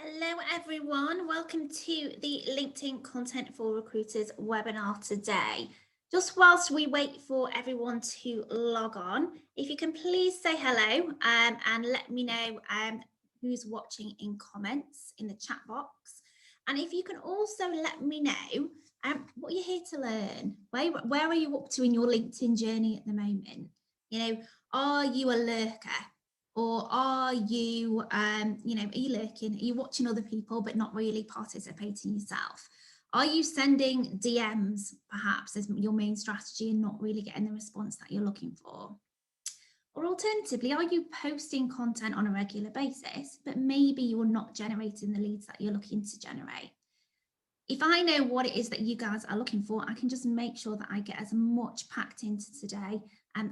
Hello everyone, welcome to the LinkedIn Content for Recruiters webinar today. Just whilst we wait for everyone to log on, if you can please say hello and let me know who's watching in comments in the chat box. And if you can also let me know what you're here to learn. Where are you up to in your LinkedIn journey at the moment? You know, are you a lurker? Or are you, are you lurking? Are you watching other people but not really participating yourself? Are you sending DMs perhaps as your main strategy and not really getting the response that you're looking for? Or alternatively, are you posting content on a regular basis, but maybe you're not generating the leads that you're looking to generate? If I know what it is that you guys are looking for, I can just make sure that I get as much packed into today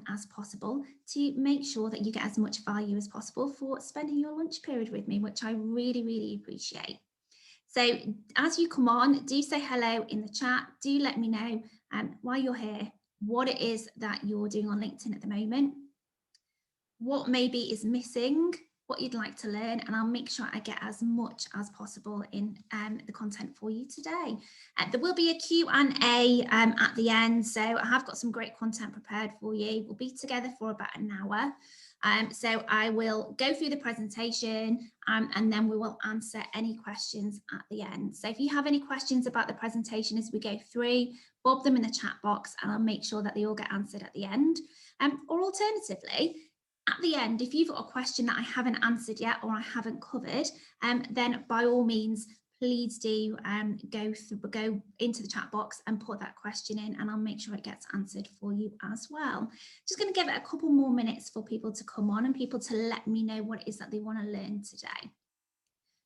as possible to make sure that you get as much value as possible for spending your lunch period with me, which I really, really appreciate. So as you come on, do say hello in the chat. Do let me know why you're here, what it is that you're doing on LinkedIn at the moment, what maybe is missing, what you'd like to learn, and I'll make sure I get as much as possible in the content for you today. There will be a Q&A at the end, so I have got some great content prepared for you. We'll be together for about an hour. So I will go through the presentation and then we will answer any questions at the end. So if you have any questions about the presentation as we go through, bob them in the chat box and I'll make sure that they all get answered at the end. Or alternatively, at the end, if you've got a question that I haven't answered yet or I haven't covered, then by all means, please do go into the chat box and put that question in and I'll make sure it gets answered for you as well. Just going to give it a couple more minutes for people to come on and people to let me know what it is that they want to learn today.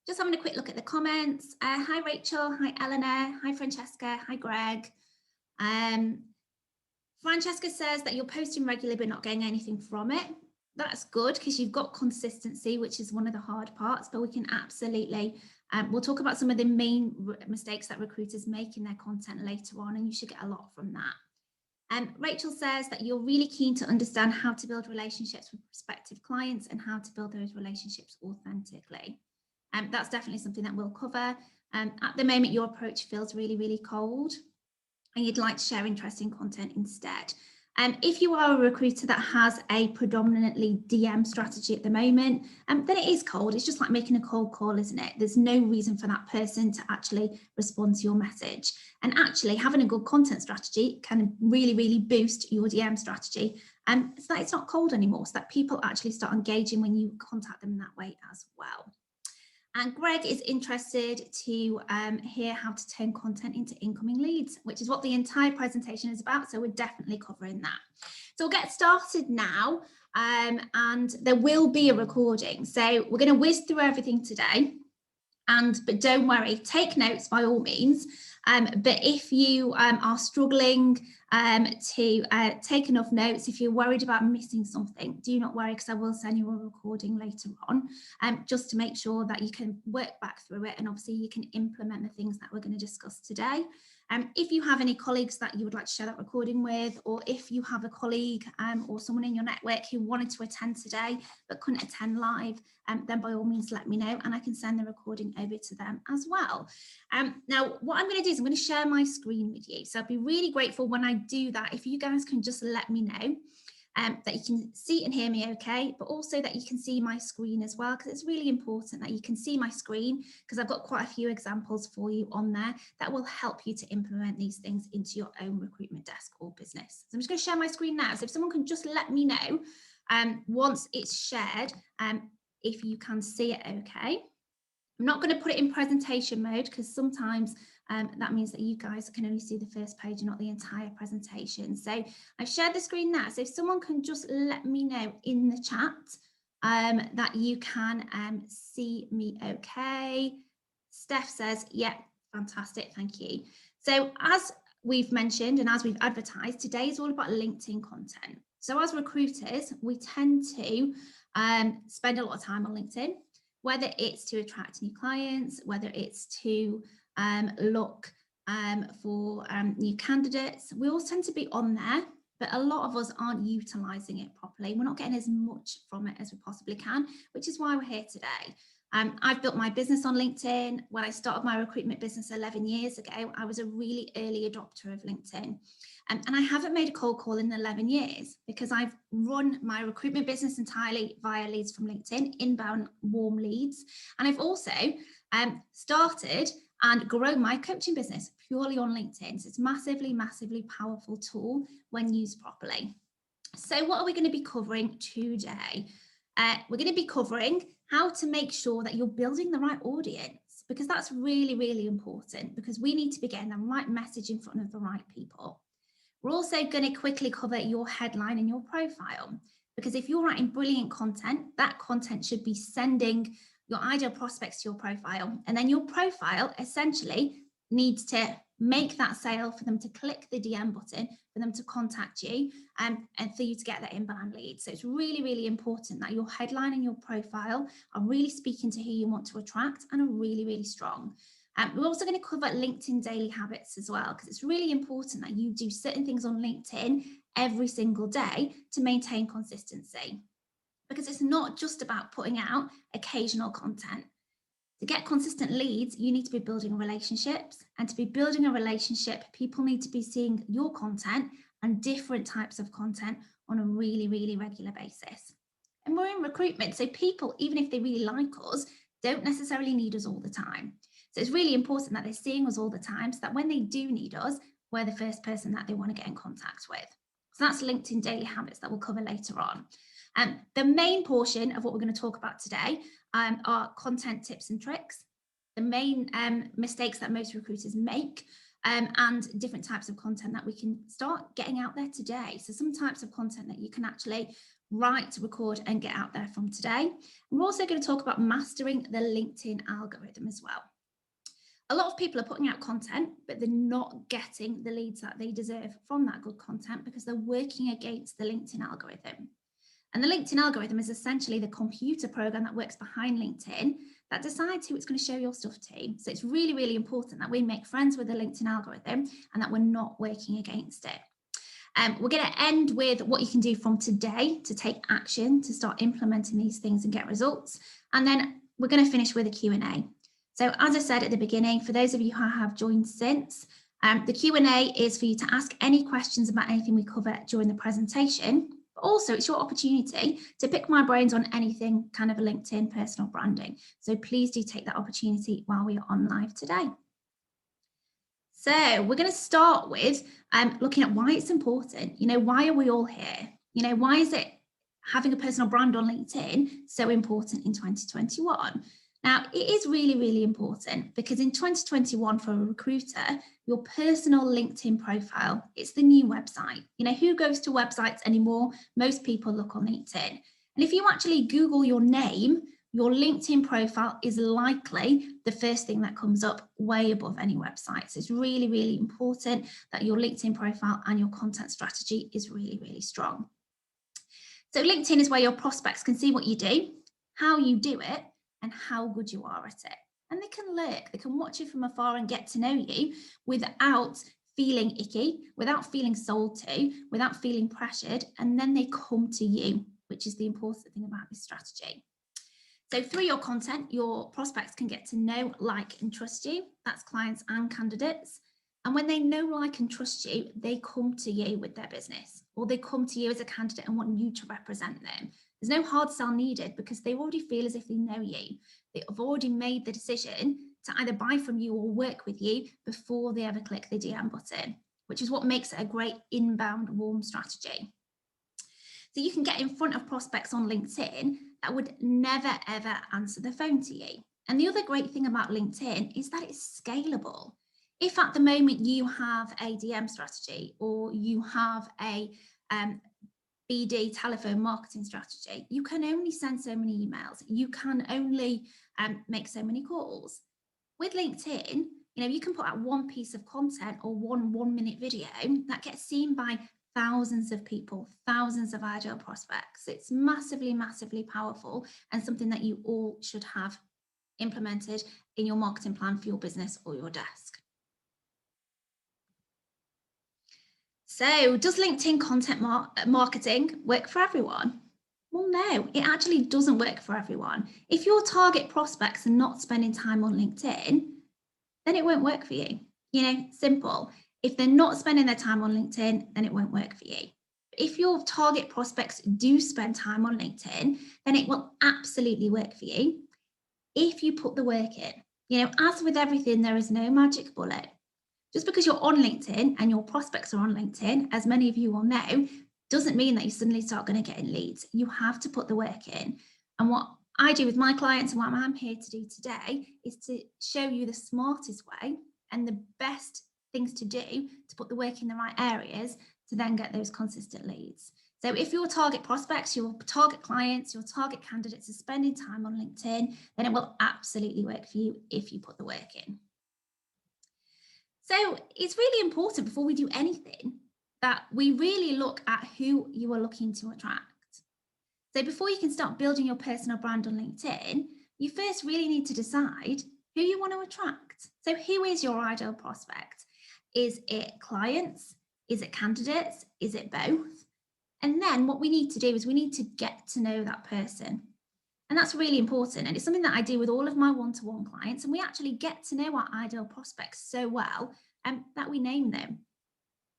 Just having a quick look at the comments. Hi, Rachel. Hi, Eleanor. Hi, Francesca. Hi, Greg. Francesca says that you're posting regularly but not getting anything from it. That's good because you've got consistency, which is one of the hard parts, but we can absolutely, we'll talk about some of the main mistakes that recruiters make in their content later on, and you should get a lot from that. Rachel says that you're really keen to understand how to build relationships with prospective clients and how to build those relationships authentically. That's definitely something that we'll cover. At the moment, your approach feels really, really cold and you'd like to share interesting content instead. If you are a recruiter that has a predominantly DM strategy at the moment, then it is cold. It's just like making a cold call, isn't it? There's no reason for that person to actually respond to your message. And actually having a good content strategy can really, really boost your DM strategy. So that it's not cold anymore, so that people actually start engaging when you contact them that way as well. And Greg is interested to hear how to turn content into incoming leads, which is what the entire presentation is about. So we're definitely covering that. So we'll get started now and there will be a recording. So we're going to whiz through everything today. But don't worry, take notes by all means. But if you are struggling to take enough notes, if you're worried about missing something, do not worry because I will send you a recording later on just to make sure that you can work back through it and obviously you can implement the things that we're going to discuss today. If you have any colleagues that you would like to share that recording with, or if you have a colleague or someone in your network who wanted to attend today but couldn't attend live, then by all means let me know and I can send the recording over to them as well. Now what I'm going to do is I'm going to share my screen with you, so I'd be really grateful when I do that if you guys can just let me know that you can see and hear me okay, but also that you can see my screen as well, because it's really important that you can see my screen because I've got quite a few examples for you on there that will help you to implement these things into your own recruitment desk or business. So I'm just going to share my screen now, so if someone can just let me know once it's shared if you can see it okay. I'm not going to put it in presentation mode because sometimes that means that you guys can only see the first page and not the entire presentation. So I've shared the screen now. So if someone can just let me know in the chat that you can see me okay. Steph says, yeah, fantastic, thank you. So as we've mentioned and as we've advertised, today is all about LinkedIn content. So as recruiters, we tend to spend a lot of time on LinkedIn, whether it's to attract new clients, whether it's to look for new candidates. We all tend to be on there, but a lot of us aren't utilising it properly. We're not getting as much from it as we possibly can, which is why we're here today. I've built my business on LinkedIn. When I started my recruitment business 11 years ago, I was a really early adopter of LinkedIn. And I haven't made a cold call in 11 years because I've run my recruitment business entirely via leads from LinkedIn, inbound warm leads. And I've also started and grown my coaching business purely on LinkedIn. So it's massively, massively powerful tool when used properly. So what are we going to be covering today? We're going to be covering how to make sure that you're building the right audience, because that's really, really important, because we need to be getting the right message in front of the right people. We're also going to quickly cover your headline and your profile, because if you're writing brilliant content, that content should be sending your ideal prospects to your profile. And then your profile essentially needs to make that sale for them to click the DM button, for them to contact you, and for you to get that inbound lead. So it's really, really important that your headline and your profile are really speaking to who you want to attract and are really, really strong. We're also going to cover LinkedIn daily habits as well, because it's really important that you do certain things on LinkedIn every single day to maintain consistency, because it's not just about putting out occasional content. To get consistent leads, you need to be building relationships, and to be building a relationship, people need to be seeing your content and different types of content on a really, really regular basis. And we're in recruitment, so people, even if they really like us, don't necessarily need us all the time. So it's really important that they're seeing us all the time, so that when they do need us, we're the first person that they want to get in contact with. So that's LinkedIn daily habits that we'll cover later on. The main portion of what we're going to talk about today are content tips and tricks, the main mistakes that most recruiters make, and different types of content that we can start getting out there today. So some types of content that you can actually write, record, and get out there from today. And we're also going to talk about mastering the LinkedIn algorithm as well. A lot of people are putting out content, but they're not getting the leads that they deserve from that good content because they're working against the LinkedIn algorithm. And the LinkedIn algorithm is essentially the computer program that works behind LinkedIn that decides who it's going to show your stuff to. So it's really, really important that we make friends with the LinkedIn algorithm and that we're not working against it. We're going to end with what you can do from today to take action, to start implementing these things and get results. And then we're going to finish with a Q&A. So as I said at the beginning, for those of you who have joined since, the Q&A is for you to ask any questions about anything we cover during the presentation. But also, it's your opportunity to pick my brains on anything kind of a LinkedIn personal branding. So please do take that opportunity while we are on live today. So we're going to start with looking at why it's important. You know, why are we all here? You know, why is it having a personal brand on LinkedIn so important in 2021? Now, it is really, really important because in 2021, for a recruiter, your personal LinkedIn profile, it's the new website. You know, who goes to websites anymore? Most people look on LinkedIn. And if you actually Google your name, your LinkedIn profile is likely the first thing that comes up way above any website. So it's really, really important that your LinkedIn profile and your content strategy is really, really strong. So LinkedIn is where your prospects can see what you do, how you do it, and how good you are at it. And they can lurk, they can watch you from afar and get to know you without feeling icky, without feeling sold to, without feeling pressured, and then they come to you, which is the important thing about this strategy. So through your content, your prospects can get to know, like, and trust you. That's clients and candidates. And when they know, like, and trust you, they come to you with their business, or they come to you as a candidate and want you to represent them. There's no hard sell needed because they already feel as if they know you. They've already made the decision to either buy from you or work with you before they ever click the DM button, which is what makes it a great inbound warm strategy. So you can get in front of prospects on LinkedIn that would never, ever answer the phone to you. And the other great thing about LinkedIn is that it's scalable. If at the moment you have a DM strategy or you have a BD telephone marketing strategy, you can only send so many emails. You can only make so many calls. With LinkedIn, you know, you can put out one piece of content or one minute video that gets seen by thousands of people, thousands of ideal prospects. It's massively, massively powerful and something that you all should have implemented in your marketing plan for your business or your desk. So does LinkedIn content marketing work for everyone? Well, no, it actually doesn't work for everyone. If your target prospects are not spending time on LinkedIn, then it won't work for you. Simple. If they're not spending their time on LinkedIn, then it won't work for you. If your target prospects do spend time on LinkedIn, then it will absolutely work for you if you put the work in. As with everything, there is no magic bullet. Just because you're on LinkedIn and your prospects are on LinkedIn, as many of you will know, doesn't mean that you suddenly start going to get in leads. You have to put the work in. And what I do with my clients and what I'm here to do today is to show you the smartest way and the best things to do to put the work in the right areas to then get those consistent leads. So if your target prospects, your target clients, your target candidates are spending time on LinkedIn, then it will absolutely work for you if you put the work in. So it's really important before we do anything that we really look at who you are looking to attract. So before you can start building your personal brand on LinkedIn, you first really need to decide who you want to attract. So who is your ideal prospect? Is it clients? Is it candidates? Is it both? And then what we need to do is we need to get to know that person. And that's really important. And it's something that I do with all of my one-to-one clients. And we actually get to know our ideal prospects so well that we name them.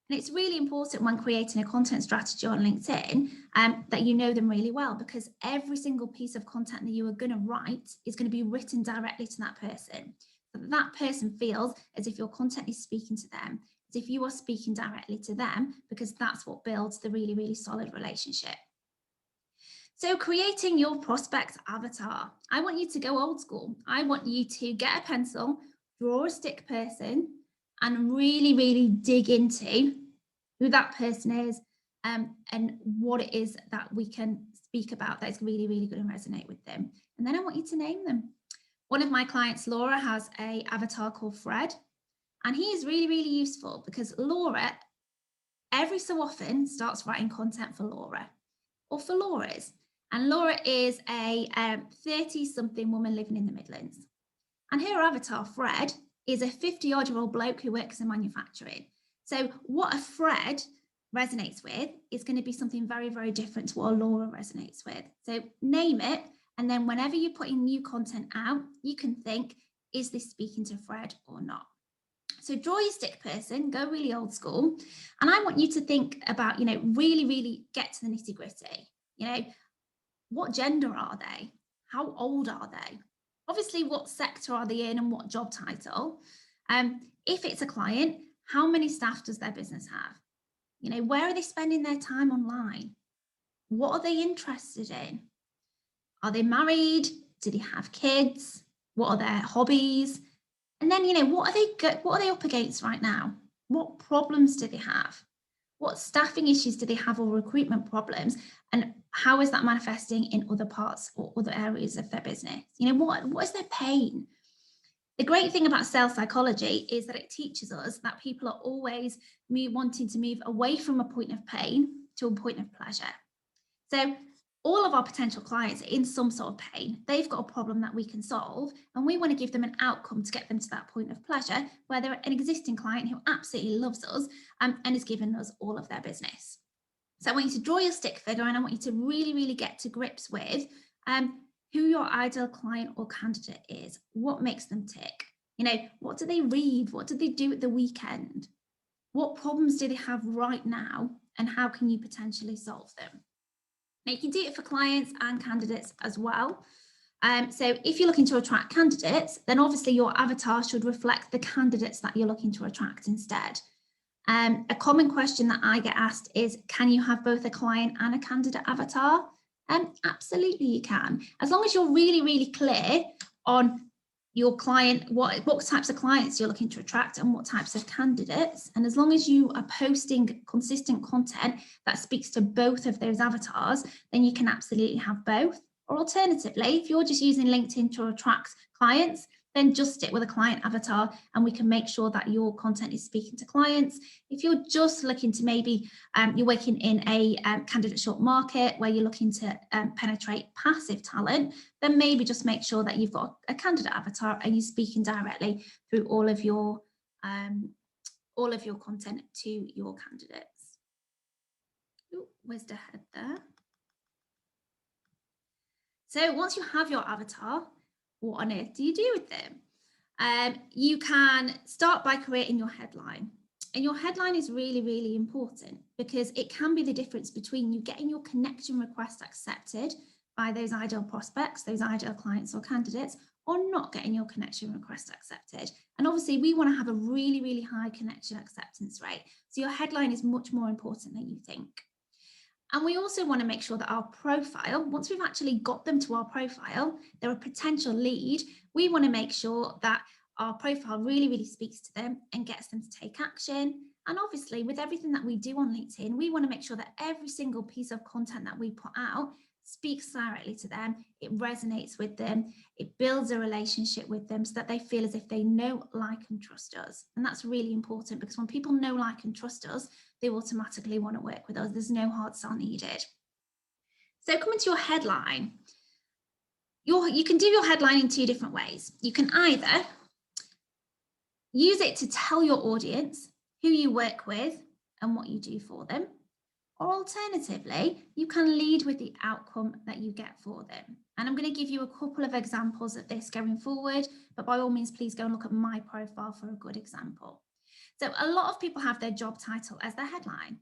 And it's really important when creating a content strategy on LinkedIn that you know them really well, because every single piece of content that you are going to write is going to be written directly to that person. So that person feels as if your content is speaking to them, as if you are speaking directly to them, because that's what builds the really, really solid relationship. So creating your prospect avatar, I want you to go old school. I want you to get a pencil, draw a stick person, and really, really dig into who that person is and what it is that we can speak about that is really, really going to resonate with them. And then I want you to name them. One of my clients, Laura, has an avatar called Fred, and he is really, really useful because Laura, every so often, starts writing content for Laura or for Laura's. And Laura is a 30-something woman living in the Midlands. And her avatar, Fred, is a 50-odd-year-old bloke who works in manufacturing. So what a Fred resonates with is going to be something very, very different to what Laura resonates with. So name it, and then whenever you're putting new content out, you can think, is this speaking to Fred or not? So draw your stick person, go really old school. And I want you to think about, really, really get to the nitty-gritty. What gender are they? How old are they? Obviously, what sector are they in and what job title? If it's a client, how many staff does their business have? Where are they spending their time online? What are they interested in? Are they married? Do they have kids? What are their hobbies? And then, what are they up against right now? What problems do they have? What staffing issues do they have or recruitment problems? And how is that manifesting in other parts or other areas of their business? What is their pain? The great thing about sales psychology is that it teaches us that people are always wanting to move away from a point of pain to a point of pleasure. So all of our potential clients are in some sort of pain. They've got a problem that we can solve, and we want to give them an outcome to get them to that point of pleasure, where they're an existing client who absolutely loves us and is giving us all of their business. So I want you to draw your stick figure, and I want you to really, really get to grips with who your ideal client or candidate is. What makes them tick? What do they read? What do they do at the weekend? What problems do they have right now? And how can you potentially solve them? Now, you can do it for clients and candidates as well. So if you're looking to attract candidates, then obviously your avatar should reflect the candidates that you're looking to attract instead. A common question that I get asked is, can you have both a client and a candidate avatar? Absolutely you can. As long as you're really, really clear on your client, what types of clients you're looking to attract and what types of candidates. And as long as you are posting consistent content that speaks to both of those avatars, then you can absolutely have both. Or alternatively, if you're just using LinkedIn to attract clients, then just stick with a client avatar and we can make sure that your content is speaking to clients. If you're just looking to maybe, you're working in a candidate short market where you're looking to penetrate passive talent, then maybe just make sure that you've got a candidate avatar and you're speaking directly through all of your content to your candidates. Ooh, where's the head there? So once you have your avatar, what on earth do you do with them? You can start by creating your headline. And your headline is really, really important because it can be the difference between you getting your connection request accepted by those ideal prospects, those ideal clients or candidates, or not getting your connection request accepted. And obviously we want to have a really, really high connection acceptance rate. So your headline is much more important than you think. And we also want to make sure that our profile, once we've actually got them to our profile, they're a potential lead, we want to make sure that our profile really, really speaks to them and gets them to take action. And obviously with everything that we do on LinkedIn, we want to make sure that every single piece of content that we put out speaks directly to them, it resonates with them, it builds a relationship with them so that they feel as if they know, like and trust us. And that's really important because when people know, like and trust us, they automatically want to work with us. There's no hard sell needed. So coming to your headline, you can do your headline in two different ways. You can either use it to tell your audience who you work with and what you do for them. Or alternatively, you can lead with the outcome that you get for them. And I'm going to give you a couple of examples of this going forward, but by all means, please go and look at my profile for a good example. So a lot of people have their job title as their headline,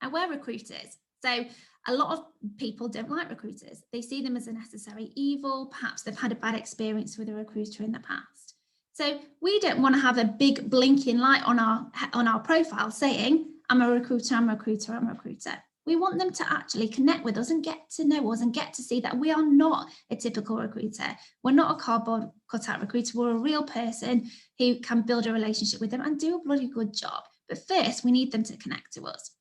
and we're recruiters. So a lot of people don't like recruiters. They see them as a necessary evil. Perhaps they've had a bad experience with a recruiter in the past. So we don't want to have a big blinking light on our profile saying, I'm a recruiter, I'm a recruiter, I'm a recruiter. We want them to actually connect with us and get to know us and get to see that we are not a typical recruiter. We're not a cardboard cutout recruiter. We're a real person who can build a relationship with them and do a bloody good job. But first, we need them to connect to us.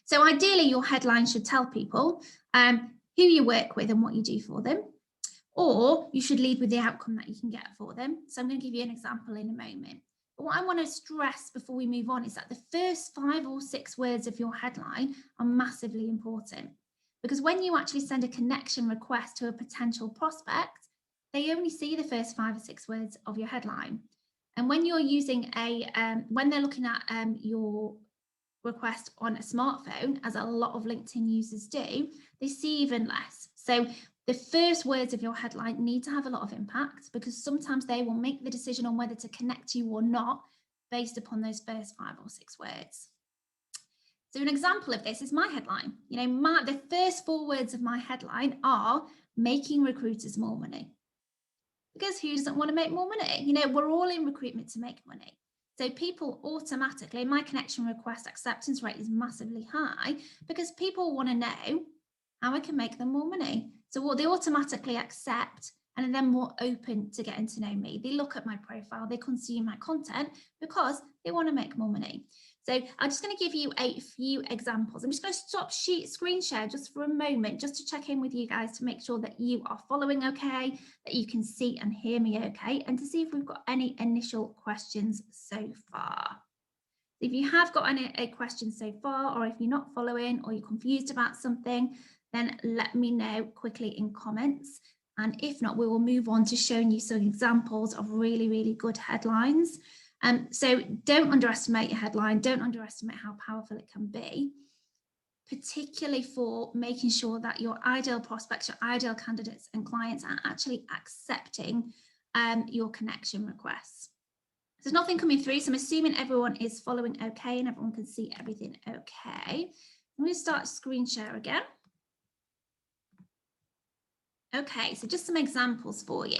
So ideally, your headline should tell people who you work with and what you do for them. Or you should lead with the outcome that you can get for them. So I'm going to give you an example in a moment. But what I want to stress before we move on is that the first 5 or 6 words of your headline are massively important. Because when you actually send a connection request to a potential prospect, they only see the first 5 or 6 words of your headline. And when you're using when they're looking at your request on a smartphone, as a lot of LinkedIn users do, they see even less. So the first words of your headline need to have a lot of impact because sometimes they will make the decision on whether to connect you or not based upon those first 5 or 6 words. So an example of this is my headline. You know, the first 4 words of my headline are making recruiters more money. Because who doesn't want to make more money? You know, we're all in recruitment to make money. So people automatically, my connection request acceptance rate is massively high because people want to know how I can make them more money. So what they automatically accept and are then more open to getting to know me. They look at my profile, they consume my content because they want to make more money. So I'm just going to give you a few examples. I'm just going to stop screen share just for a moment, just to check in with you guys to make sure that you are following okay, that you can see and hear me okay, and to see if we've got any initial questions so far. If you have got any questions so far, or if you're not following or you're confused about something, then let me know quickly in comments. And if not, we will move on to showing you some examples of really, really good headlines. So don't underestimate your headline. Don't underestimate how powerful it can be, particularly for making sure that your ideal prospects, your ideal candidates and clients are actually accepting your connection requests. There's nothing coming through, so I'm assuming everyone is following okay and everyone can see everything okay. I'm going to start screen share again. Okay, so just some examples for you.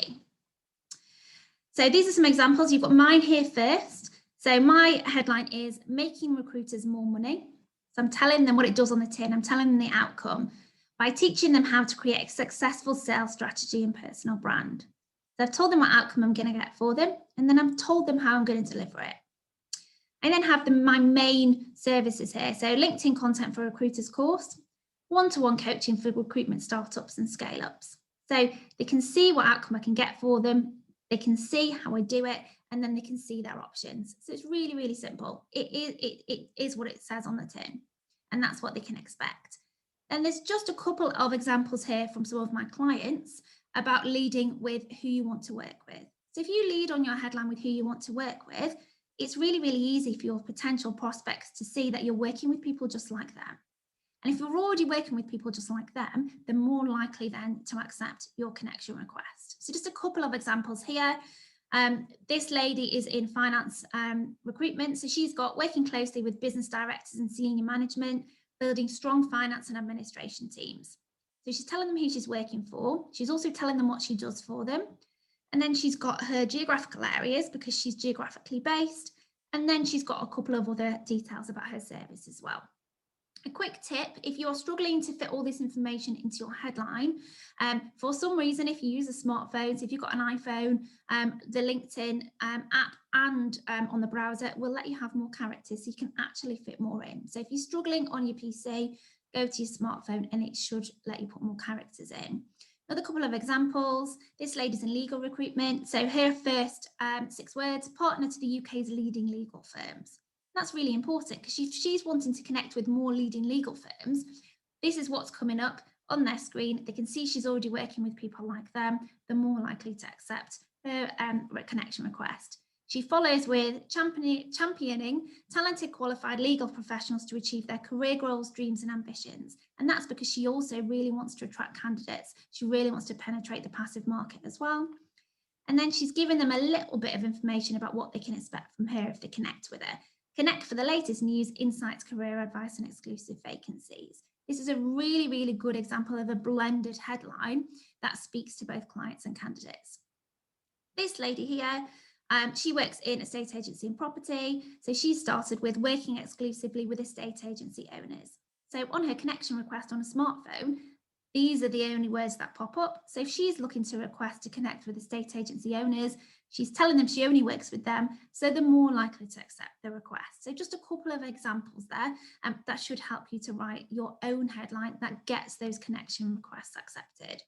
So these are some examples. You've got mine here first. So my headline is making recruiters more money. So I'm telling them what it does on the tin. I'm telling them the outcome by teaching them how to create a successful sales strategy and personal brand. So I've told them what outcome I'm going to get for them, and then I've told them how I'm going to deliver it. I then have my main services here. So LinkedIn content for recruiters course, one-to-one coaching for recruitment startups and scale-ups. So they can see what outcome I can get for them. They can see how I do it, and then they can see their options. So it's really, really simple. It is what it says on the tin, and that's what they can expect. And there's just a couple of examples here from some of my clients about leading with who you want to work with. So if you lead on your headline with who you want to work with, it's really, really easy for your potential prospects to see that you're working with people just like them. And if you're already working with people just like them, they're more likely then to accept your connection request. So just a couple of examples here. This lady is in finance recruitment. So she's got working closely with business directors and senior management, building strong finance and administration teams. So she's telling them who she's working for. She's also telling them what she does for them. And then she's got her geographical areas because she's geographically based. And then she's got a couple of other details about her service as well. A quick tip, if you're struggling to fit all this information into your headline, for some reason, if you use a smartphone, so if you've got an iPhone, the LinkedIn app and on the browser will let you have more characters, so you can actually fit more in. So if you're struggling on your PC, go to your smartphone and it should let you put more characters in. Another couple of examples, this lady's in legal recruitment. So her first 6 words, partner to the UK's leading legal firms. That's really important because if she's wanting to connect with more leading legal firms, this is what's coming up on their screen. They can see she's already working with people like them. They're more likely to accept her connection request. She follows with championing talented, qualified legal professionals to achieve their career goals, dreams, and ambitions. And that's because she also really wants to attract candidates. She really wants to penetrate the passive market as well. And then she's given them a little bit of information about what they can expect from her if they connect with her. Connect for the latest news, insights, career advice, and exclusive vacancies. This is a really, really good example of a blended headline that speaks to both clients and candidates. This lady here, she works in estate agency and property. So she started with working exclusively with estate agency owners. So on her connection request on a smartphone, these are the only words that pop up. So if she's looking to request to connect with estate agency owners, she's telling them she only works with them, so they're more likely to accept the request. So just a couple of examples there that should help you to write your own headline that gets those connection requests accepted.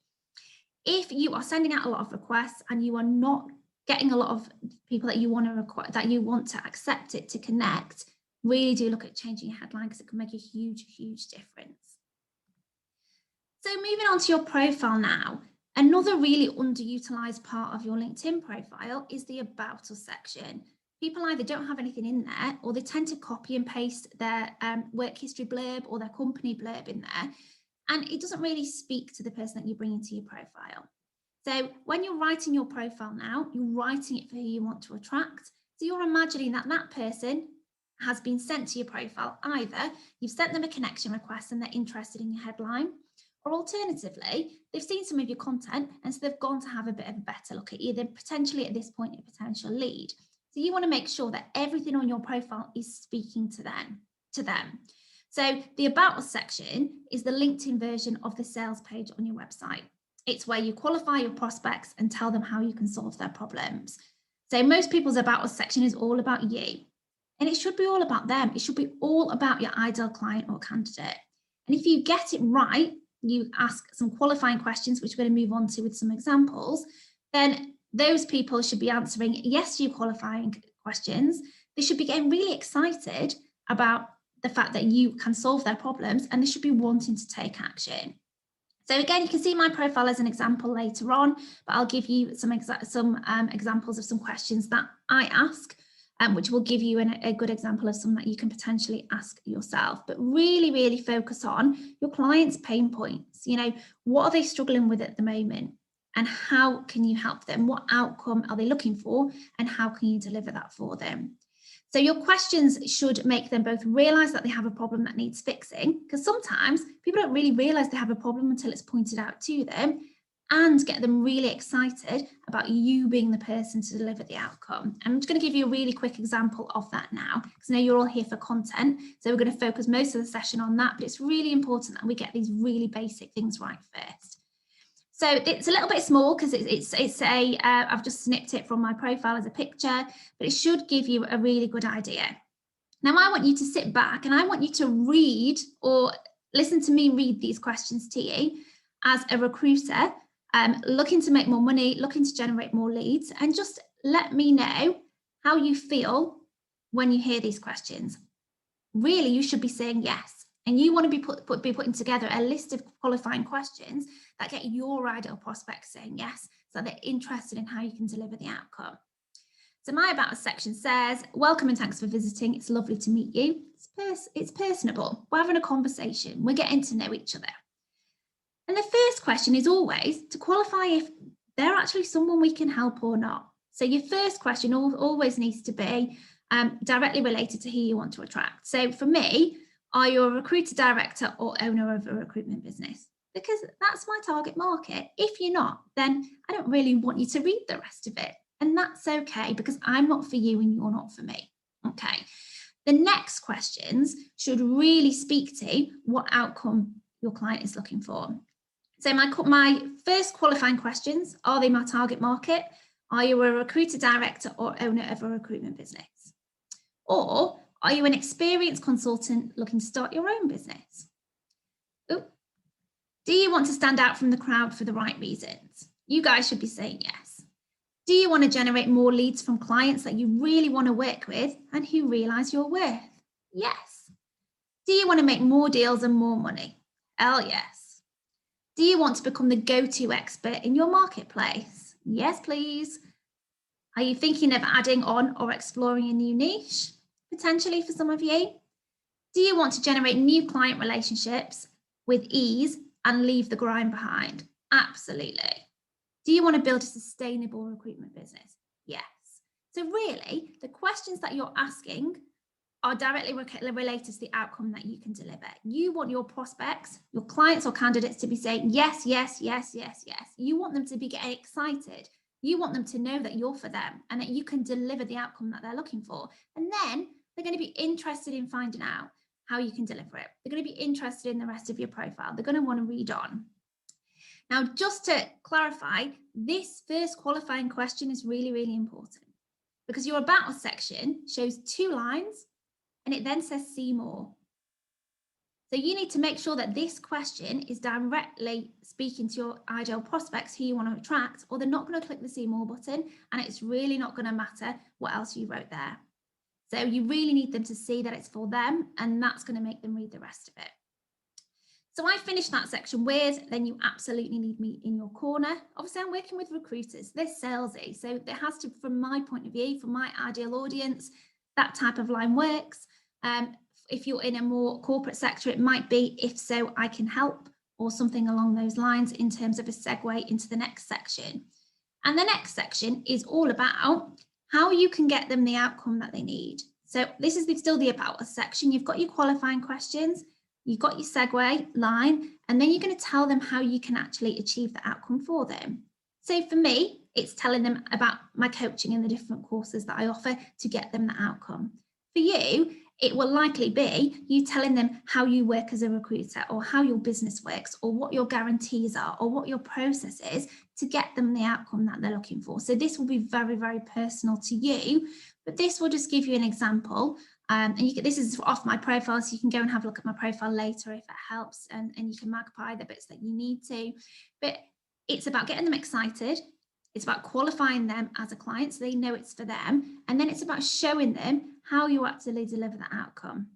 If you are sending out a lot of requests and you are not getting a lot of people that you want to accept it to connect, really do look at changing your headline because it can make a huge, huge difference. So moving on to your profile now, another really underutilized part of your LinkedIn profile is the About Us section. People either don't have anything in there or they tend to copy and paste their work history blurb or their company blurb in there. And it doesn't really speak to the person that you bring into your profile. So when you're writing your profile now, you're writing it for who you want to attract. So you're imagining that that person has been sent to your profile. Either you've sent them a connection request and they're interested in your headline, or alternatively, they've seen some of your content and so they've gone to have a bit of a better look at you. They're potentially at this point a potential lead. So you want to make sure that everything on your profile is speaking to them. So the About Us section is the LinkedIn version of the sales page on your website. It's where you qualify your prospects and tell them how you can solve their problems. So most people's About Us section is all about you. And it should be all about them. It should be all about your ideal client or candidate. And if you get it right, you ask some qualifying questions, which we're going to move on to with some examples, then those people should be answering yes to your qualifying questions. They should be getting really excited about the fact that you can solve their problems, and they should be wanting to take action. So again, you can see my profile as an example later on, but I'll give you some examples of some questions that I ask, which will give you a good example of some that you can potentially ask yourself. But really, really focus on your clients' pain points. You know, what are they struggling with at the moment? And how can you help them? What outcome are they looking for? And how can you deliver that for them? So your questions should make them both realize that they have a problem that needs fixing, because sometimes people don't really realize they have a problem until it's pointed out to them, and get them really excited about you being the person to deliver the outcome. I'm just going to give you a really quick example of that now, because I know you're all here for content. So we're going to focus most of the session on that, but it's really important that we get these really basic things right first. So it's a little bit small because I've just snipped it from my profile as a picture, but it should give you a really good idea. Now I want you to sit back and I want you to read or listen to me read these questions to you as a recruiter, looking to make more money, looking to generate more leads, and just let me know how you feel when you hear these questions. Really, you should be saying yes. And you want to be putting together a list of qualifying questions that get your ideal prospects saying yes, so they're interested in how you can deliver the outcome. So my About Us section says, welcome and thanks for visiting. It's lovely to meet you. It's personable. We're having a conversation. We're getting to know each other. And the first question is always to qualify if they're actually someone we can help or not. So your first question always needs to be directly related to who you want to attract. So for me, are you a recruiter, director or owner of a recruitment business? Because that's my target market. If you're not, then I don't really want you to read the rest of it. And that's okay, because I'm not for you and you're not for me. Okay. The next questions should really speak to what outcome your client is looking for. So my first qualifying questions, are they my target market? Are you a recruiter, director or owner of a recruitment business? Or are you an experienced consultant looking to start your own business? Ooh. Do you want to stand out from the crowd for the right reasons? You guys should be saying yes. Do you want to generate more leads from clients that you really want to work with and who realize your worth? Yes. Do you want to make more deals and more money? Hell yes. Do you want to become the go-to expert in your marketplace? Yes, please. Are you thinking of adding on or exploring a new niche? Potentially for some of you. Do you want to generate new client relationships with ease and leave the grind behind? Absolutely. Do you want to build a sustainable recruitment business? Yes. So really, the questions that you're asking are directly related to the outcome that you can deliver. You want your prospects, your clients or candidates to be saying yes, yes, yes, yes, yes. You want them to be getting excited. You want them to know that you're for them and that you can deliver the outcome that they're looking for. And then they're going to be interested in finding out how you can deliver it. They're going to be interested in the rest of your profile. They're going to want to read on. Now, just to clarify, this first qualifying question is really, really important because your About Us section shows 2 lines and it then says see more. So you need to make sure that this question is directly speaking to your ideal prospects who you want to attract, or they're not going to click the see more button and it's really not going to matter what else you wrote there. So you really need them to see that it's for them, and that's going to make them read the rest of it. So I finished that section with, then you absolutely need me in your corner. Obviously, I'm working with recruiters. They're salesy. So there has to, from my point of view, for my ideal audience, that type of line works. If you're in a more corporate sector, it might be, if so, I can help, or something along those lines in terms of a segue into the next section. And the next section is all about how you can get them the outcome that they need. So this is still the About Us section. You've got your qualifying questions, you've got your segue line, and then you're going to tell them how you can actually achieve the outcome for them. So for me, it's telling them about my coaching and the different courses that I offer to get them the outcome. For you, it will likely be you telling them how you work as a recruiter, or how your business works, or what your guarantees are, or what your process is to get them the outcome that they're looking for. So this will be very, very personal to you, but this will just give you an example. And this is off my profile, so you can go and have a look at my profile later if it helps, and you can magpie the bits that you need to. But it's about getting them excited. It's about qualifying them as a client so they know it's for them. And then it's about showing them how you actually deliver that outcome.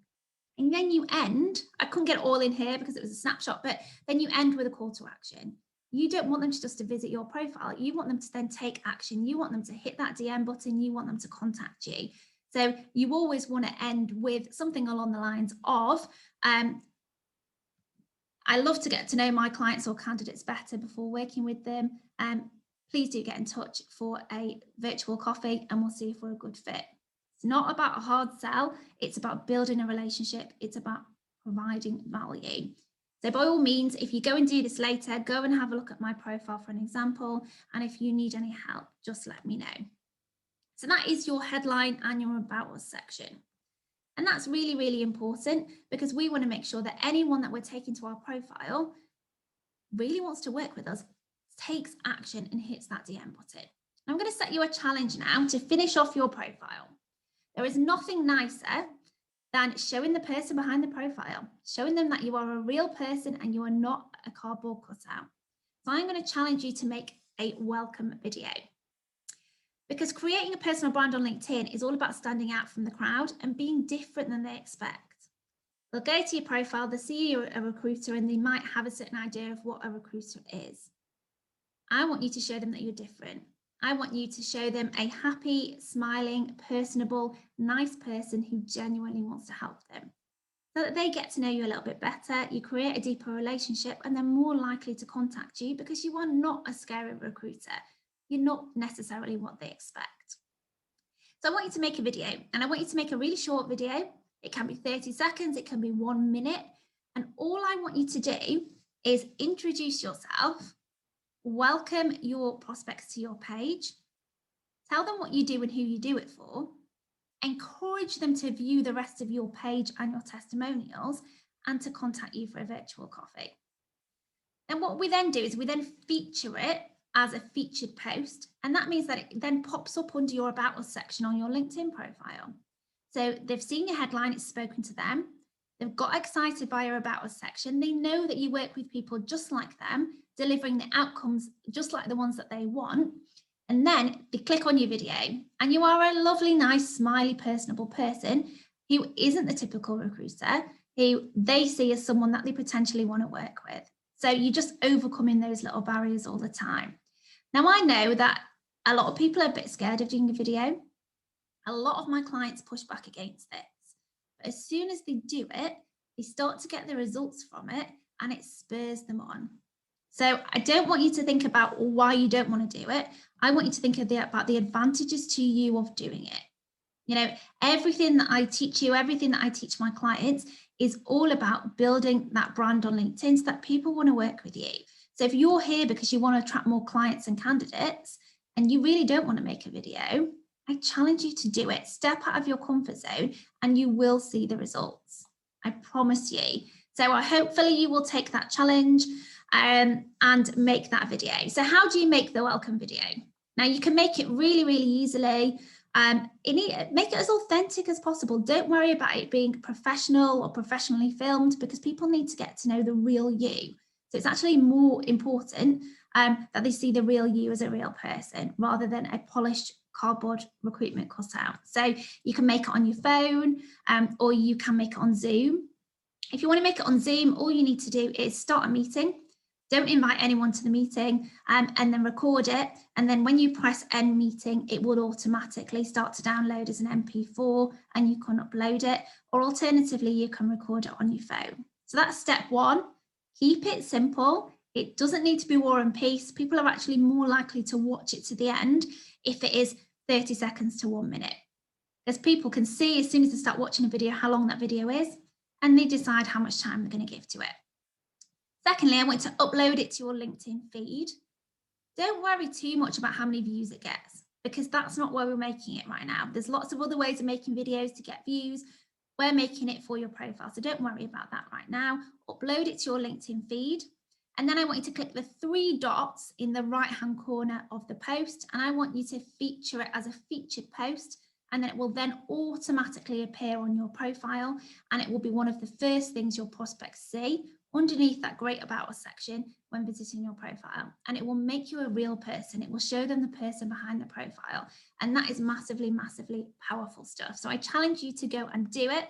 And then you end, I couldn't get it all in here because it was a snapshot, but then you end with a call to action. You don't want them just to visit your profile. You want them to then take action. You want them to hit that DM button. You want them to contact you. So you always want to end with something along the lines of, I love to get to know my clients or candidates better before working with them. Please do get in touch for a virtual coffee and we'll see if we're a good fit. It's not about a hard sell. It's about building a relationship. It's about providing value. So by all means, if you go and do this later, go and have a look at my profile for an example. And if you need any help, just let me know. So that is your headline and your About Us section. And that's really, really important because we want to make sure that anyone that we're taking to our profile really wants to work with us, takes action and hits that DM button. I'm going to set you a challenge now to finish off your profile. There is nothing nicer than showing the person behind the profile, showing them that you are a real person and you are not a cardboard cutout. So I'm going to challenge you to make a welcome video. Because creating a personal brand on LinkedIn is all about standing out from the crowd and being different than they expect. They'll go to your profile, they'll see you're a recruiter and they might have a certain idea of what a recruiter is. I want you to show them that you're different. I want you to show them a happy, smiling, personable, nice person who genuinely wants to help them, so that they get to know you a little bit better, you create a deeper relationship, and they're more likely to contact you because you are not a scary recruiter. You're not necessarily what they expect. So I want you to make a video, and I want you to make a really short video. It can be 30 seconds, it can be 1 minute. And all I want you to do is introduce yourself, welcome your prospects to your page, tell them what you do and who you do it for, encourage them to view the rest of your page and your testimonials, and to contact you for a virtual coffee. And what we then do is we then feature it as a featured post, and that means that it then pops up under your About Us section on your LinkedIn profile. So they've seen your headline, it's spoken to them, they've got excited by your About Us section, they know that you work with people just like them, delivering the outcomes just like the ones that they want, and then they click on your video, and you are a lovely, nice, smiley, personable person who isn't the typical recruiter, who they see as someone that they potentially want to work with. So you're just overcoming those little barriers all the time. Now, I know that a lot of people are a bit scared of doing a video. A lot of my clients push back against this. But as soon as they do it, they start to get the results from it, and it spurs them on. So I don't want you to think about why you don't want to do it. I want you to think about the advantages to you of doing it. You know, everything that I teach you, everything that I teach my clients is all about building that brand on LinkedIn so that people want to work with you. So if you're here because you want to attract more clients and candidates and you really don't want to make a video, I challenge you to do it. Step out of your comfort zone and you will see the results. I promise you. So hopefully you will take that challenge and make that video. So how do you make the welcome video? Now you can make it really, really easily. Make it as authentic as possible. Don't worry about it being professional or professionally filmed, because people need to get to know the real you. So it's actually more important that they see the real you as a real person rather than a polished cardboard recruitment cutout. So you can make it on your phone or you can make it on Zoom. If you want to make it on Zoom, all you need to do is start a meeting. Don't invite anyone to the meeting and then record it. And then when you press end meeting, it will automatically start to download as an MP4 and you can upload it. Or alternatively, you can record it on your phone. So that's step one. Keep it simple. It doesn't need to be War and Peace. People are actually more likely to watch it to the end if it is 30 seconds to 1 minute. Because people can see as soon as they start watching a video how long that video is, and they decide how much time they're going to give to it. Secondly, I want to upload it to your LinkedIn feed. Don't worry too much about how many views it gets, because that's not where we're making it right now. There's lots of other ways of making videos to get views. We're making it for your profile, so don't worry about that right now. Upload it to your LinkedIn feed. And then I want you to click the 3 dots in the right-hand corner of the post, and I want you to feature it as a featured post, and then it will then automatically appear on your profile, and it will be one of the first things your prospects see underneath that Great About Us section when visiting your profile. And it will make you a real person. It will show them the person behind the profile. And that is massively, massively powerful stuff. So I challenge you to go and do it.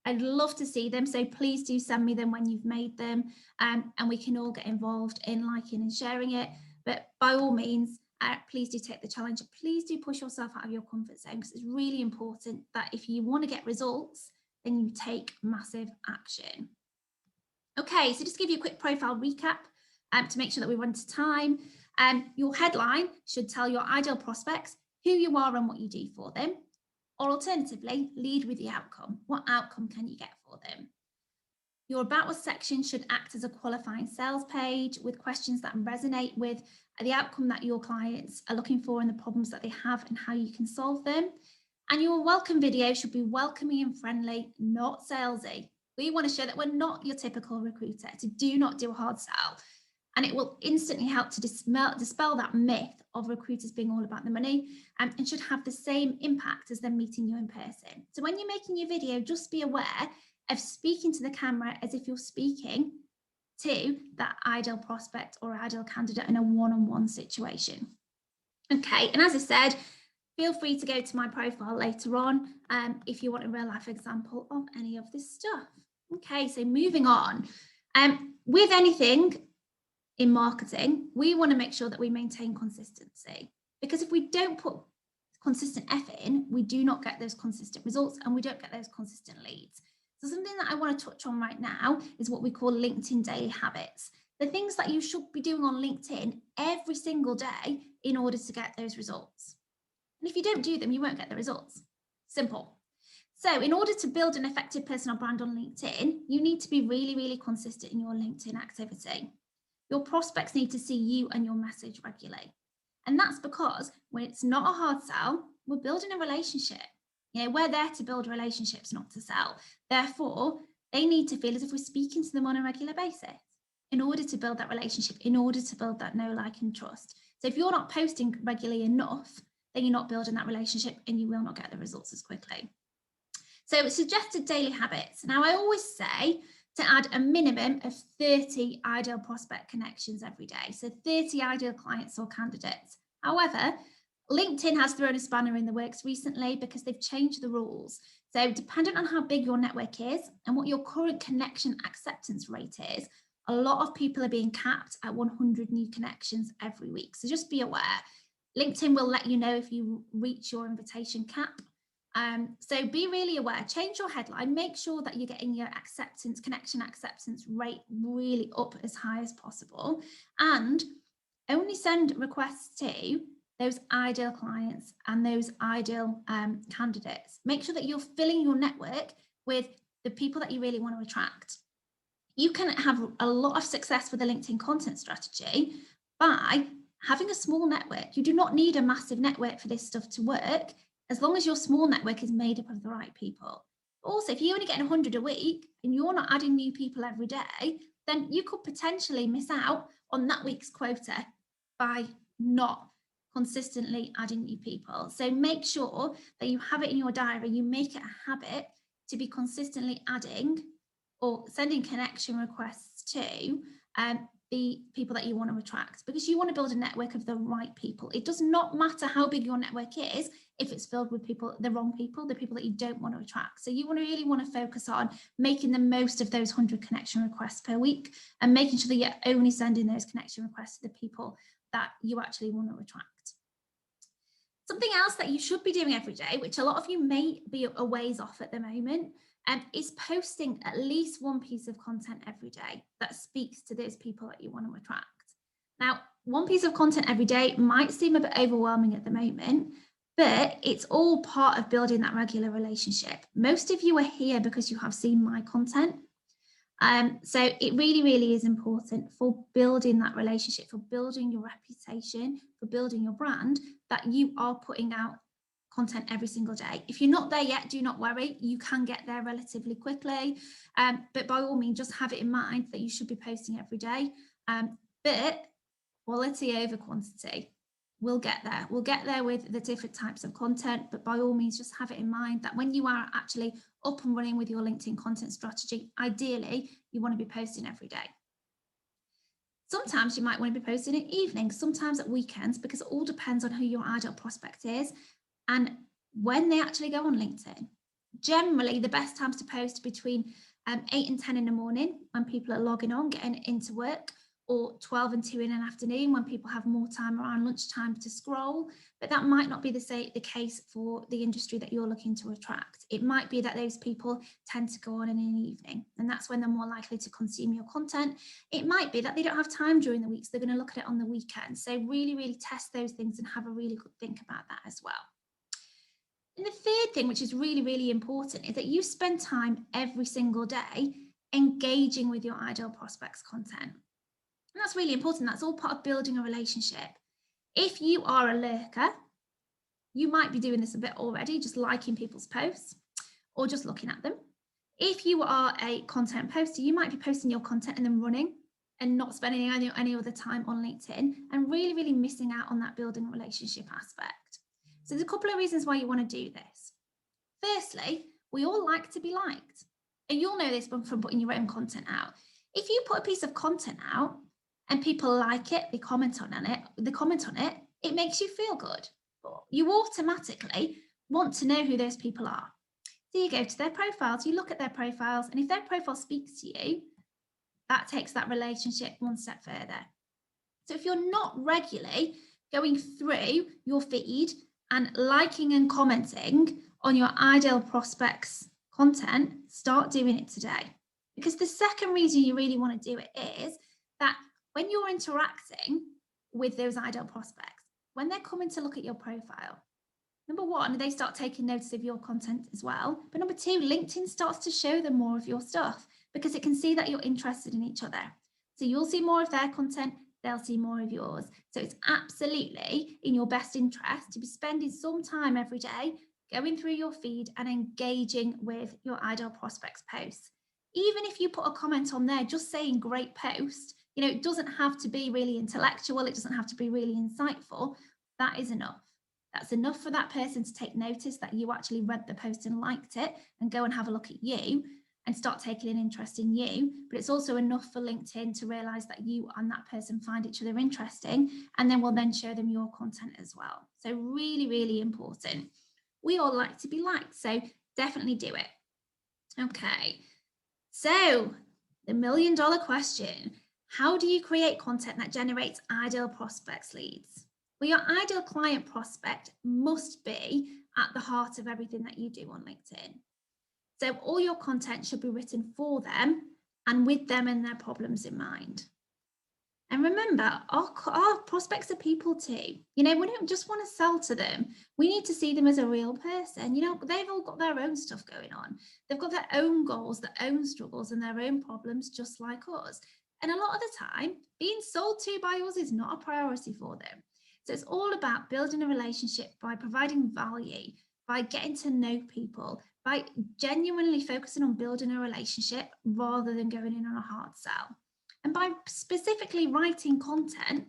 I'd love to see them. So please do send me them when you've made them, and we can all get involved in liking and sharing it. But by all means, please do take the challenge. Please do push yourself out of your comfort zone, because it's really important that if you want to get results, then you take massive action. Okay, so just to give you a quick profile recap to make sure that we run to time. Your headline should tell your ideal prospects who you are and what you do for them. Or alternatively, lead with the outcome. What outcome can you get for them? Your About Us section should act as a qualifying sales page with questions that resonate with the outcome that your clients are looking for and the problems that they have and how you can solve them. And your welcome video should be welcoming and friendly, not salesy. We want to show that we're not your typical recruiter, so do not do a hard sell. And it will instantly help to dispel that myth of recruiters being all about the money, and should have the same impact as them meeting you in person. So when you're making your video, just be aware of speaking to the camera as if you're speaking to that ideal prospect or ideal candidate in a one-on-one situation. Okay, and as I said, feel free to go to my profile later on if you want a real life example of any of this stuff. Okay, so moving on. With anything in marketing, we want to make sure that we maintain consistency. Because if we don't put consistent effort in, we do not get those consistent results and we don't get those consistent leads. So something that I want to touch on right now is what we call LinkedIn daily habits. The things that you should be doing on LinkedIn every single day in order to get those results. And if you don't do them, you won't get the results. Simple. So in order to build an effective personal brand on LinkedIn, you need to be really, really consistent in your LinkedIn activity. Your prospects need to see you and your message regularly. And that's because when it's not a hard sell, we're building a relationship. You know, we're there to build relationships, not to sell. Therefore, they need to feel as if we're speaking to them on a regular basis in order to build that relationship, in order to build that know, like, and trust. So if you're not posting regularly enough, then you're not building that relationship and you will not get the results as quickly. So suggested daily habits. Now, I always say to add a minimum of 30 ideal prospect connections every day. So 30 ideal clients or candidates. However, LinkedIn has thrown a spanner in the works recently because they've changed the rules. So dependent on how big your network is and what your current connection acceptance rate is, a lot of people are being capped at 100 new connections every week. So just be aware. LinkedIn will let you know if you reach your invitation cap. So be really aware, change your headline, make sure that you're getting your connection acceptance rate really up as high as possible, and only send requests to those ideal clients and those ideal candidates. Make sure that you're filling your network with the people that you really want to attract. You can have a lot of success with a LinkedIn content strategy by having a small network. You do not need a massive network for this stuff to work, as long as your small network is made up of the right people. Also, if you only get 100 a week and you're not adding new people every day, then you could potentially miss out on that week's quota by not consistently adding new people. So make sure that you have it in your diary, you make it a habit to be consistently adding or sending connection requests to the people that you want to attract, because you want to build a network of the right people. It does not matter how big your network is if it's filled with people, the wrong people, the people that you don't want to attract. So you really want to focus on making the most of those 100 connection requests per week and making sure that you're only sending those connection requests to the people that you actually want to attract. Something else that you should be doing every day, which a lot of you may be a ways off at the moment, is posting at least one piece of content every day that speaks to those people that you want to attract. Now, one piece of content every day might seem a bit overwhelming at the moment, but it's all part of building that regular relationship. Most of you are here because you have seen my content. So it really is important for building that relationship, for building your reputation, for building your brand, that you are putting out content every single day. If you're not there yet, do not worry, you can get there relatively quickly, but by all means just have it in mind that you should be posting every day, but quality over quantity. We'll get there with the different types of content, but by all means just have it in mind that when you are actually up and running with your LinkedIn content strategy, ideally you want to be posting every day. Sometimes you might want to be posting at evenings, sometimes at weekends, because it all depends on who your ideal prospect is and when they actually go on LinkedIn. Generally, the best times to post between 8 and 10 in the morning when people are logging on, getting into work, or 12 and 2 in an afternoon when people have more time around lunchtime to scroll. But that might not be the case for the industry that you're looking to attract. It might be that those people tend to go on in an evening, and that's when they're more likely to consume your content. It might be that they don't have time during the week, so they're going to look at it on the weekend. So really test those things and have a really good think about that as well. And the third thing, which is really important, is that you spend time every single day engaging with your ideal prospects' content. And that's really important. That's all part of building a relationship. If you are a lurker, you might be doing this a bit already, just liking people's posts or just looking at them. If you are a content poster, you might be posting your content and then running and not spending any other time on LinkedIn and really missing out on that building relationship aspect. So there's a couple of reasons why you want to do this. Firstly, we all like to be liked. And you'll know this from putting your own content out. If you put a piece of content out and people like it, they comment on it, it makes you feel good. You automatically want to know who those people are. So you go to their profiles, you look at their profiles, and if their profile speaks to you, that takes that relationship one step further. So if you're not regularly going through your feed and liking and commenting on your ideal prospects content, start doing it today. Because the second reason you really want to do it is that when you're interacting with those ideal prospects, when they're coming to look at your profile, number one, they start taking notice of your content as well. But number two, LinkedIn starts to show them more of your stuff because it can see that you're interested in each other. So you'll see more of their content, they'll see more of yours. So it's absolutely in your best interest to be spending some time every day going through your feed and engaging with your ideal prospects posts. Even if you put a comment on there just saying great post, you know, it doesn't have to be really intellectual, it doesn't have to be really insightful. That is enough. That's enough for that person to take notice that you actually read the post and liked it and go and have a look at you and start taking an interest in you. But it's also enough for LinkedIn to realize that you and that person find each other interesting, and then we'll then show them your content as well. So really, really important. We all like to be liked, so definitely do it. Okay, so the $1 million question, how do you create content that generates ideal prospects leads? Well, your ideal client prospect must be at the heart of everything that you do on LinkedIn. So all your content should be written for them and with them and their problems in mind. And remember, our prospects are people too. You know, we don't just want to sell to them. We need to see them as a real person. You know, they've all got their own stuff going on. They've got their own goals, their own struggles, and their own problems, just like us. And a lot of the time, being sold to by us is not a priority for them. So it's all about building a relationship by providing value, by getting to know people, by genuinely focusing on building a relationship rather than going in on a hard sell. And by specifically writing content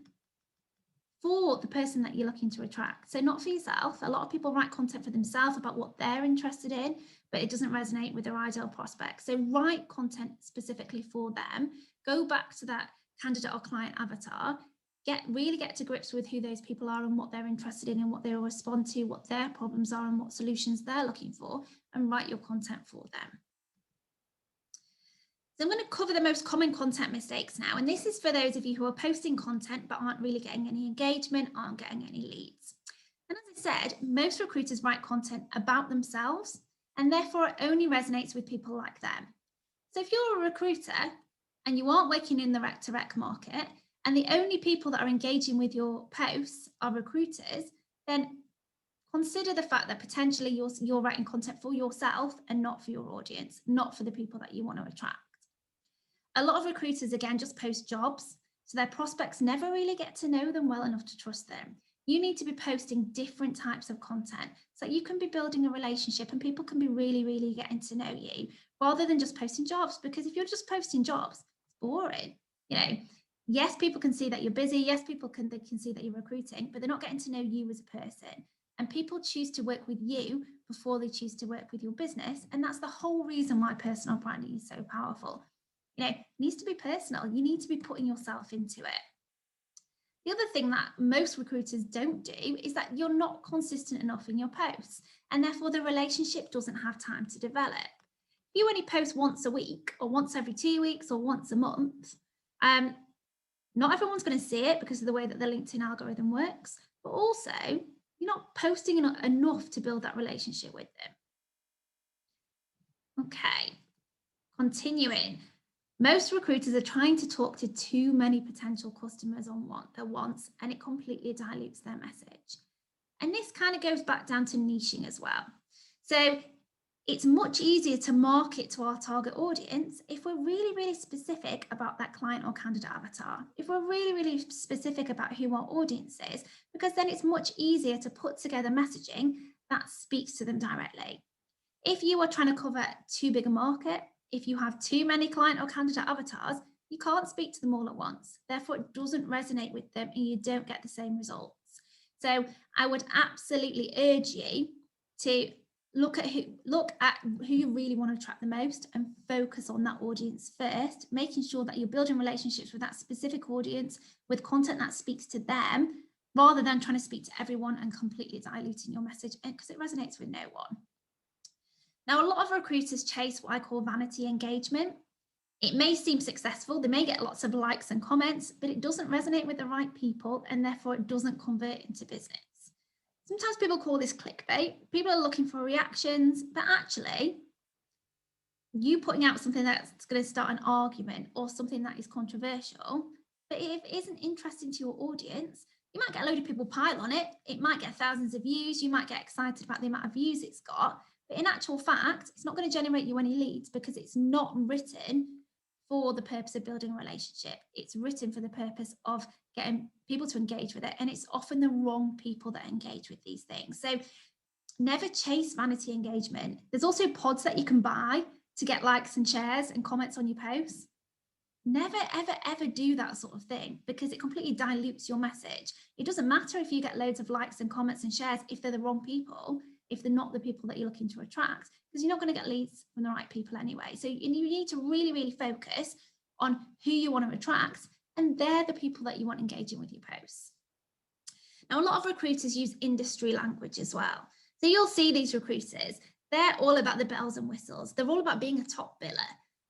for the person that you're looking to attract. So not for yourself. A lot of people write content for themselves about what they're interested in, but it doesn't resonate with their ideal prospect. So write content specifically for them. Go back to that candidate or client avatar. Really get to grips with who those people are and what they're interested in and what they'll respond to, what their problems are and what solutions they're looking for, and write your content for them. So I'm going to cover the most common content mistakes now. And this is for those of you who are posting content but aren't really getting any engagement, aren't getting any leads. And as I said, most recruiters write content about themselves and therefore it only resonates with people like them. So if you're a recruiter and you aren't working in the rec-to-rec market and the only people that are engaging with your posts are recruiters, then consider the fact that potentially you're writing content for yourself and not for your audience, not for the people that you want to attract. A lot of recruiters, again, just post jobs, so their prospects never really get to know them well enough to trust them. You need to be posting different types of content so that you can be building a relationship and people can be really, really getting to know you rather than just posting jobs. Because if you're just posting jobs, it's boring. You know, yes, people can see that you're busy. Yes, they can see that you're recruiting, but they're not getting to know you as a person. And people choose to work with you before they choose to work with your business. And that's the whole reason why personal branding is so powerful. You know, it needs to be personal. You need to be putting yourself into it. The other thing that most recruiters don't do is that you're not consistent enough in your posts, and therefore the relationship doesn't have time to develop. If you only post once a week or once every 2 weeks or once a month, not everyone's going to see it because of the way that the LinkedIn algorithm works, but also you're not posting enough to build that relationship with them. Okay, continuing. Most recruiters are trying to talk to too many potential customers at once, and it completely dilutes their message. And this kind of goes back down to niching as well. So it's much easier to market to our target audience if we're really, really specific about that client or candidate avatar, if we're really, really specific about who our audience is, because then it's much easier to put together messaging that speaks to them directly. If you are trying to cover too big a market, if you have too many client or candidate avatars, you can't speak to them all at once. Therefore, it doesn't resonate with them and you don't get the same results. So I would absolutely urge you to look at who you really want to attract the most and focus on that audience first, making sure that you're building relationships with that specific audience with content that speaks to them, rather than trying to speak to everyone and completely diluting your message because it resonates with no one. Now, a lot of recruiters chase what I call vanity engagement. It may seem successful, they may get lots of likes and comments, but it doesn't resonate with the right people, and therefore it doesn't convert into business. Sometimes people call this clickbait. People are looking for reactions, but actually you putting out something that's going to start an argument or something that is controversial, but if it isn't interesting to your audience, you might get a load of people pile on it. It might get thousands of views. You might get excited about the amount of views it's got, but in actual fact, it's not going to generate you any leads because it's not written for the purpose of building a relationship. It's written for the purpose of getting people to engage with it. And it's often the wrong people that engage with these things. So never chase vanity engagement. There's also pods that you can buy to get likes and shares and comments on your posts. Never, ever, ever do that sort of thing because it completely dilutes your message. It doesn't matter if you get loads of likes and comments and shares if they're the wrong people, if they're not the people that you're looking to attract, because you're not going to get leads from the right people anyway. So you need to really, really focus on who you want to attract, and they're the people that you want engaging with your posts. Now, a lot of recruiters use industry language as well. So you'll see these recruiters, they're all about the bells and whistles. They're all about being a top biller,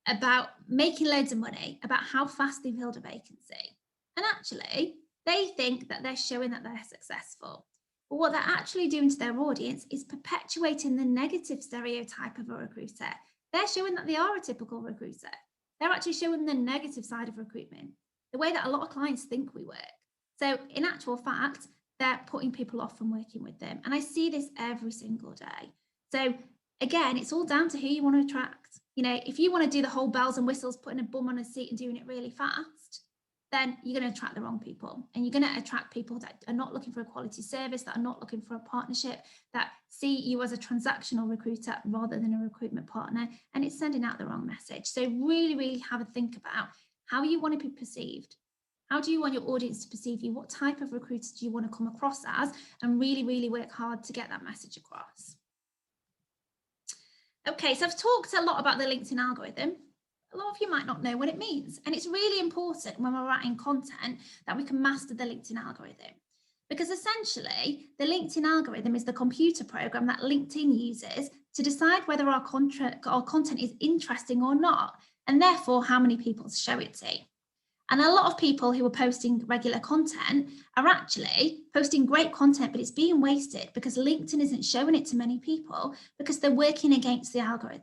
about making loads of money, about how fast they filled a vacancy. And actually, they think that they're showing that they're successful. But what they're actually doing to their audience is perpetuating the negative stereotype of a recruiter. They're showing that they are a typical recruiter. They're actually showing the negative side of recruitment, the way that a lot of clients think we work. So in actual fact, they're putting people off from working with them. And I see this every single day. So again, it's all down to who you want to attract. You know, if you want to do the whole bells and whistles, putting a bum on a seat and doing it really fast, then you're going to attract the wrong people. And you're going to attract people that are not looking for a quality service, that are not looking for a partnership, that see you as a transactional recruiter rather than a recruitment partner. And it's sending out the wrong message. So really, really have a think about how you want to be perceived. How do you want your audience to perceive you? What type of recruiter do you want to come across as? And really, really work hard to get that message across. Okay, so I've talked a lot about the LinkedIn algorithm. A lot of you might not know what it means. And it's really important when we're writing content that we can master the LinkedIn algorithm. Because essentially, the LinkedIn algorithm is the computer program that LinkedIn uses to decide whether our content is interesting or not, and therefore how many people to show it to. And a lot of people who are posting regular content are actually posting great content, but it's being wasted because LinkedIn isn't showing it to many people because they're working against the algorithm.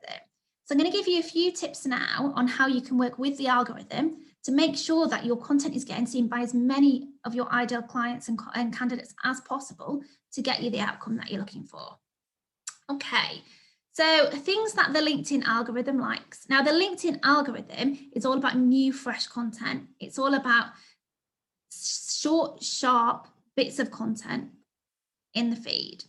So I'm going to give you a few tips now on how you can work with the algorithm to make sure that your content is getting seen by as many of your ideal clients and candidates as possible to get you the outcome that you're looking for. Okay, so things that the LinkedIn algorithm likes. Now, the LinkedIn algorithm is all about new, fresh content. It's all about short, sharp bits of content in the feed.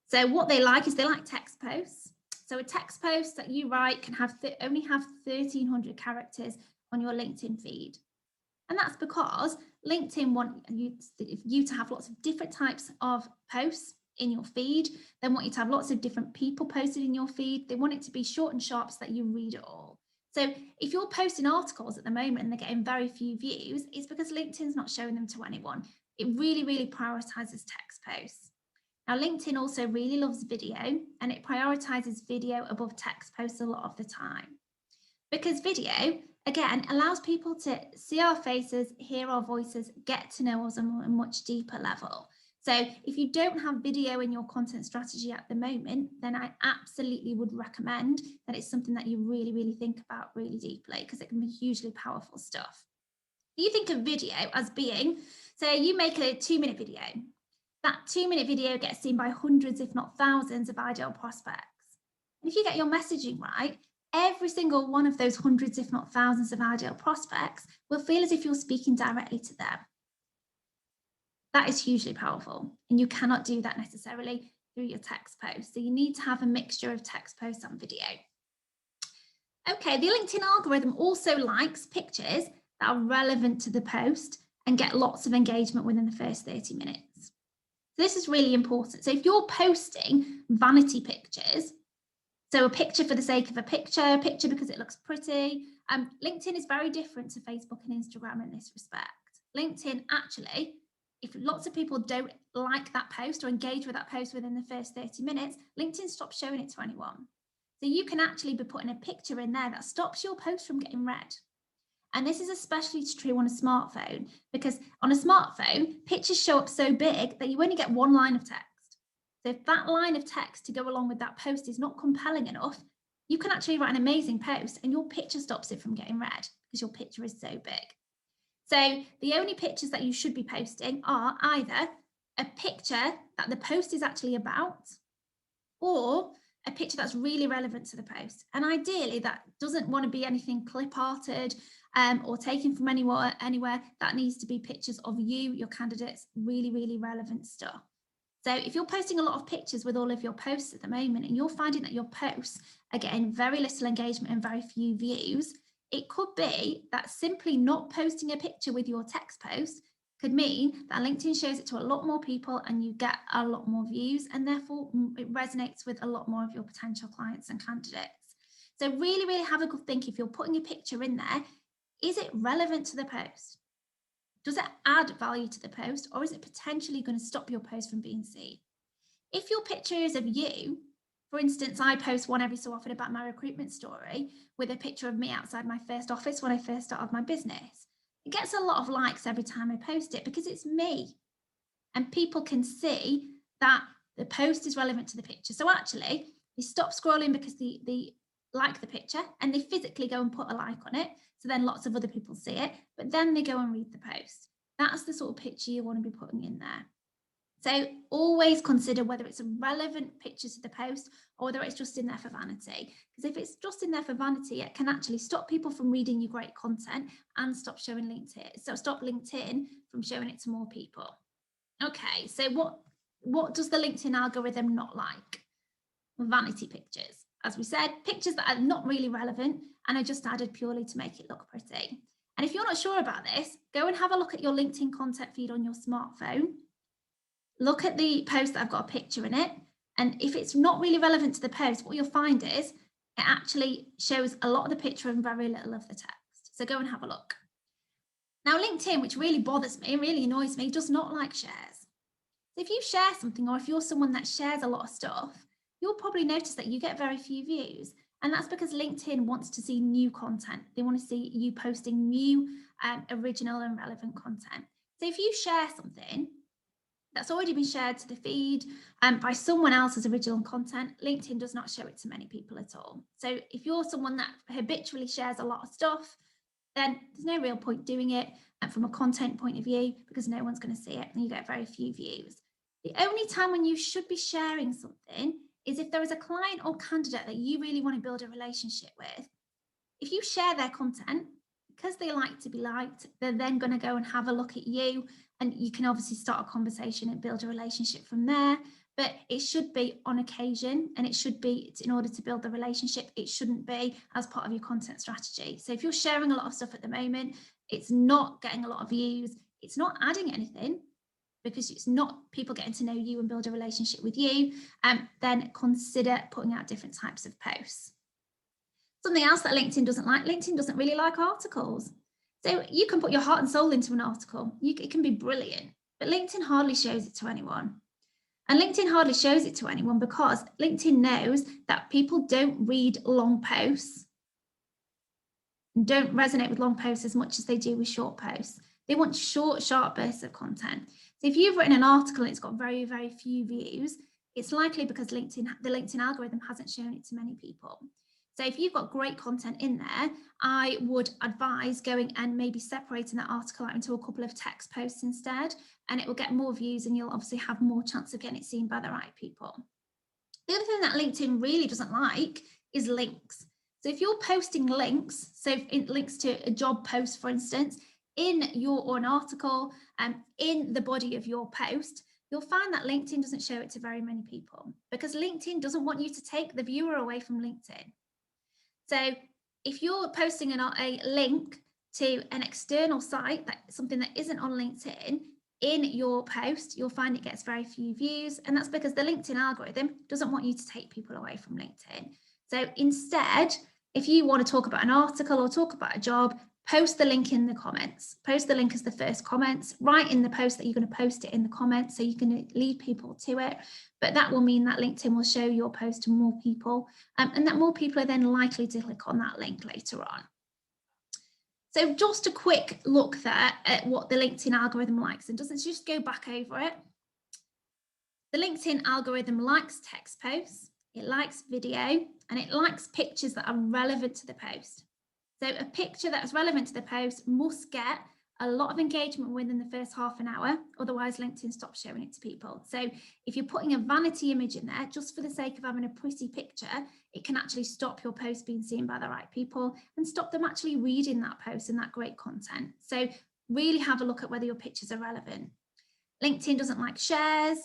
So what they like is they like text posts. So a text post that you write can have only have 1,300 characters on your LinkedIn feed. And that's because LinkedIn want you to have lots of different types of posts in your feed. They want you to have lots of different people posted in your feed. They want it to be short and sharp so that you read it all. So if you're posting articles at the moment and they're getting very few views, it's because LinkedIn's not showing them to anyone. It really, really prioritizes text posts. Now, LinkedIn also really loves video, and it prioritizes video above text posts a lot of the time. Because video, again, allows people to see our faces, hear our voices, get to know us on a much deeper level. So if you don't have video in your content strategy at the moment, then I absolutely would recommend that it's something that you really, really think about really deeply, because it can be hugely powerful stuff. You think of video as being, say you make a 2-minute video. That 2-minute video gets seen by hundreds, if not thousands, of ideal prospects. And if you get your messaging right, every single one of those hundreds, if not thousands, of ideal prospects will feel as if you're speaking directly to them. That is hugely powerful, and you cannot do that necessarily through your text post. So you need to have a mixture of text posts and video. Okay, the LinkedIn algorithm also likes pictures that are relevant to the post and get lots of engagement within the first 30 minutes. So this is really important. So if you're posting vanity pictures, so a picture for the sake of a picture because it looks pretty, LinkedIn is very different to Facebook and Instagram in this respect. LinkedIn actually, if lots of people don't like that post or engage with that post within the first 30 minutes, LinkedIn stops showing it to anyone. So you can actually be putting a picture in there that stops your post from getting read. And this is especially true on a smartphone, because on a smartphone, pictures show up so big that you only get one line of text. So if that line of text to go along with that post is not compelling enough, you can actually write an amazing post and your picture stops it from getting read because your picture is so big. So the only pictures that you should be posting are either a picture that the post is actually about, or a picture that's really relevant to the post. And ideally, that doesn't want to be anything clip-arted or taken from anywhere. That needs to be pictures of you, your candidates, really, really relevant stuff. So if you're posting a lot of pictures with all of your posts at the moment, and you're finding that your posts are getting very little engagement and very few views, it could be that simply not posting a picture with your text post could mean that LinkedIn shows it to a lot more people and you get a lot more views, and therefore it resonates with a lot more of your potential clients and candidates. So really, really have a good think. If you're putting a picture in there, is it relevant to the post? Does it add value to the post, or is it potentially going to stop your post from being seen? If your picture is of you, for instance, I post one every so often about my recruitment story with a picture of me outside my first office when I first started my business. It gets a lot of likes every time I post it because it's me, and people can see that the post is relevant to the picture. So actually, they stop scrolling because they like the picture and they physically go and put a like on it. So then lots of other people see it, but then they go and read the post. That's the sort of picture you want to be putting in there. So always consider whether it's a relevant picture to the post or whether it's just in there for vanity. Because if it's just in there for vanity, it can actually stop people from reading your great content and stop showing LinkedIn. So stop LinkedIn from showing it to more people. Okay, so what does the LinkedIn algorithm not like? Vanity pictures. As we said, pictures that are not really relevant and are just added purely to make it look pretty. And if you're not sure about this, go and have a look at your LinkedIn content feed on your smartphone. Look at the post that I've got a picture in it. And if it's not really relevant to the post, what you'll find is it actually shows a lot of the picture and very little of the text. So go and have a look. Now, LinkedIn, which really bothers me, really annoys me, does not like shares. So if you share something, or if you're someone that shares a lot of stuff, you'll probably notice that you get very few views. And that's because LinkedIn wants to see new content. They want to see you posting new, original and relevant content. So if you share something that's already been shared to the feed by someone else's original content, LinkedIn does not show it to many people at all. So if you're someone that habitually shares a lot of stuff, then there's no real point doing it from a content point of view, because no one's going to see it and you get very few views. The only time when you should be sharing something is if there is a client or candidate that you really want to build a relationship with. If you share their content, because they like to be liked, they're then going to go and have a look at you, and you can obviously start a conversation and build a relationship from there. But it should be on occasion, and it should be in order to build the relationship. It shouldn't be as part of your content strategy. So if you're sharing a lot of stuff at the moment, it's not getting a lot of views, it's not adding anything, because it's not people getting to know you and build a relationship with you, then consider putting out different types of posts. Something else that LinkedIn doesn't like, LinkedIn doesn't really like articles. So you can put your heart and soul into an article. It can be brilliant, but LinkedIn hardly shows it to anyone. And LinkedIn hardly shows it to anyone because LinkedIn knows that people don't read long posts and don't resonate with long posts as much as they do with short posts. They want short, sharp bursts of content. So if you've written an article and it's got very, very few views, it's likely because the LinkedIn algorithm hasn't shown it to many people. So if you've got great content in there, I would advise going and maybe separating that article out into a couple of text posts instead, and it will get more views and you'll obviously have more chance of getting it seen by the right people. The other thing that LinkedIn really doesn't like is links. So if you're posting links, so links to a job post, for instance, in an article in the body of your post, you'll find that LinkedIn doesn't show it to very many people because LinkedIn doesn't want you to take the viewer away from LinkedIn. So if you're posting a link to an external site, something that isn't on LinkedIn, in your post, you'll find it gets very few views. And that's because the LinkedIn algorithm doesn't want you to take people away from LinkedIn. So instead, if you want to talk about an article or talk about a job, post the link in the comments. Post the link as the first comments. Write in the post that you're going to post it in the comments, so you can lead people to it. But that will mean that LinkedIn will show your post to more people, and that more people are then likely to click on that link later on. So just a quick look there at what the LinkedIn algorithm likes and doesn't. Just go back over it. The LinkedIn algorithm likes text posts, it likes video, and it likes pictures that are relevant to the post. So a picture that's relevant to the post must get a lot of engagement within the first half an hour, otherwise LinkedIn stops showing it to people. So if you're putting a vanity image in there just for the sake of having a pretty picture, it can actually stop your post being seen by the right people and stop them actually reading that post and that great content. So really have a look at whether your pictures are relevant. LinkedIn doesn't like shares.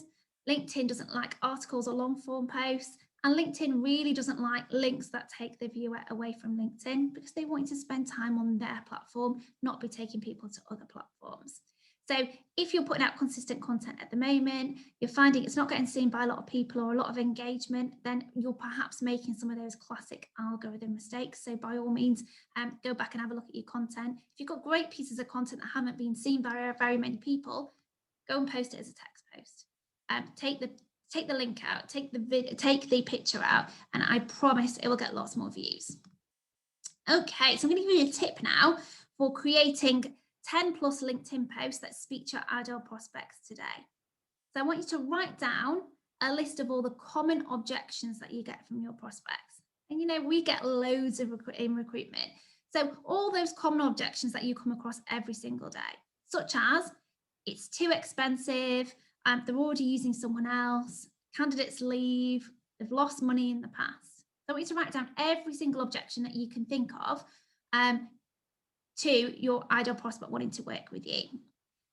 LinkedIn doesn't like articles or long form posts. And LinkedIn really doesn't like links that take the viewer away from LinkedIn, because they want you to spend time on their platform, not be taking people to other platforms. So if you're putting out consistent content at the moment, you're finding it's not getting seen by a lot of people or a lot of engagement, then you're perhaps making some of those classic algorithm mistakes. So by all means, go back and have a look at your content. If you've got great pieces of content that haven't been seen by very many people, go and post it as a text post. Take the link out, take the picture out, and I promise it will get lots more views. Okay, so I'm going to give you a tip now for creating 10 plus LinkedIn posts that speak to your ideal prospects today. So I want you to write down a list of all the common objections that you get from your prospects. And you know, we get loads of in recruitment. So all those common objections that you come across every single day, such as it's too expensive, they're already using someone else, candidates leave, they've lost money in the past. So I want you to write down every single objection that you can think of to your ideal prospect wanting to work with you.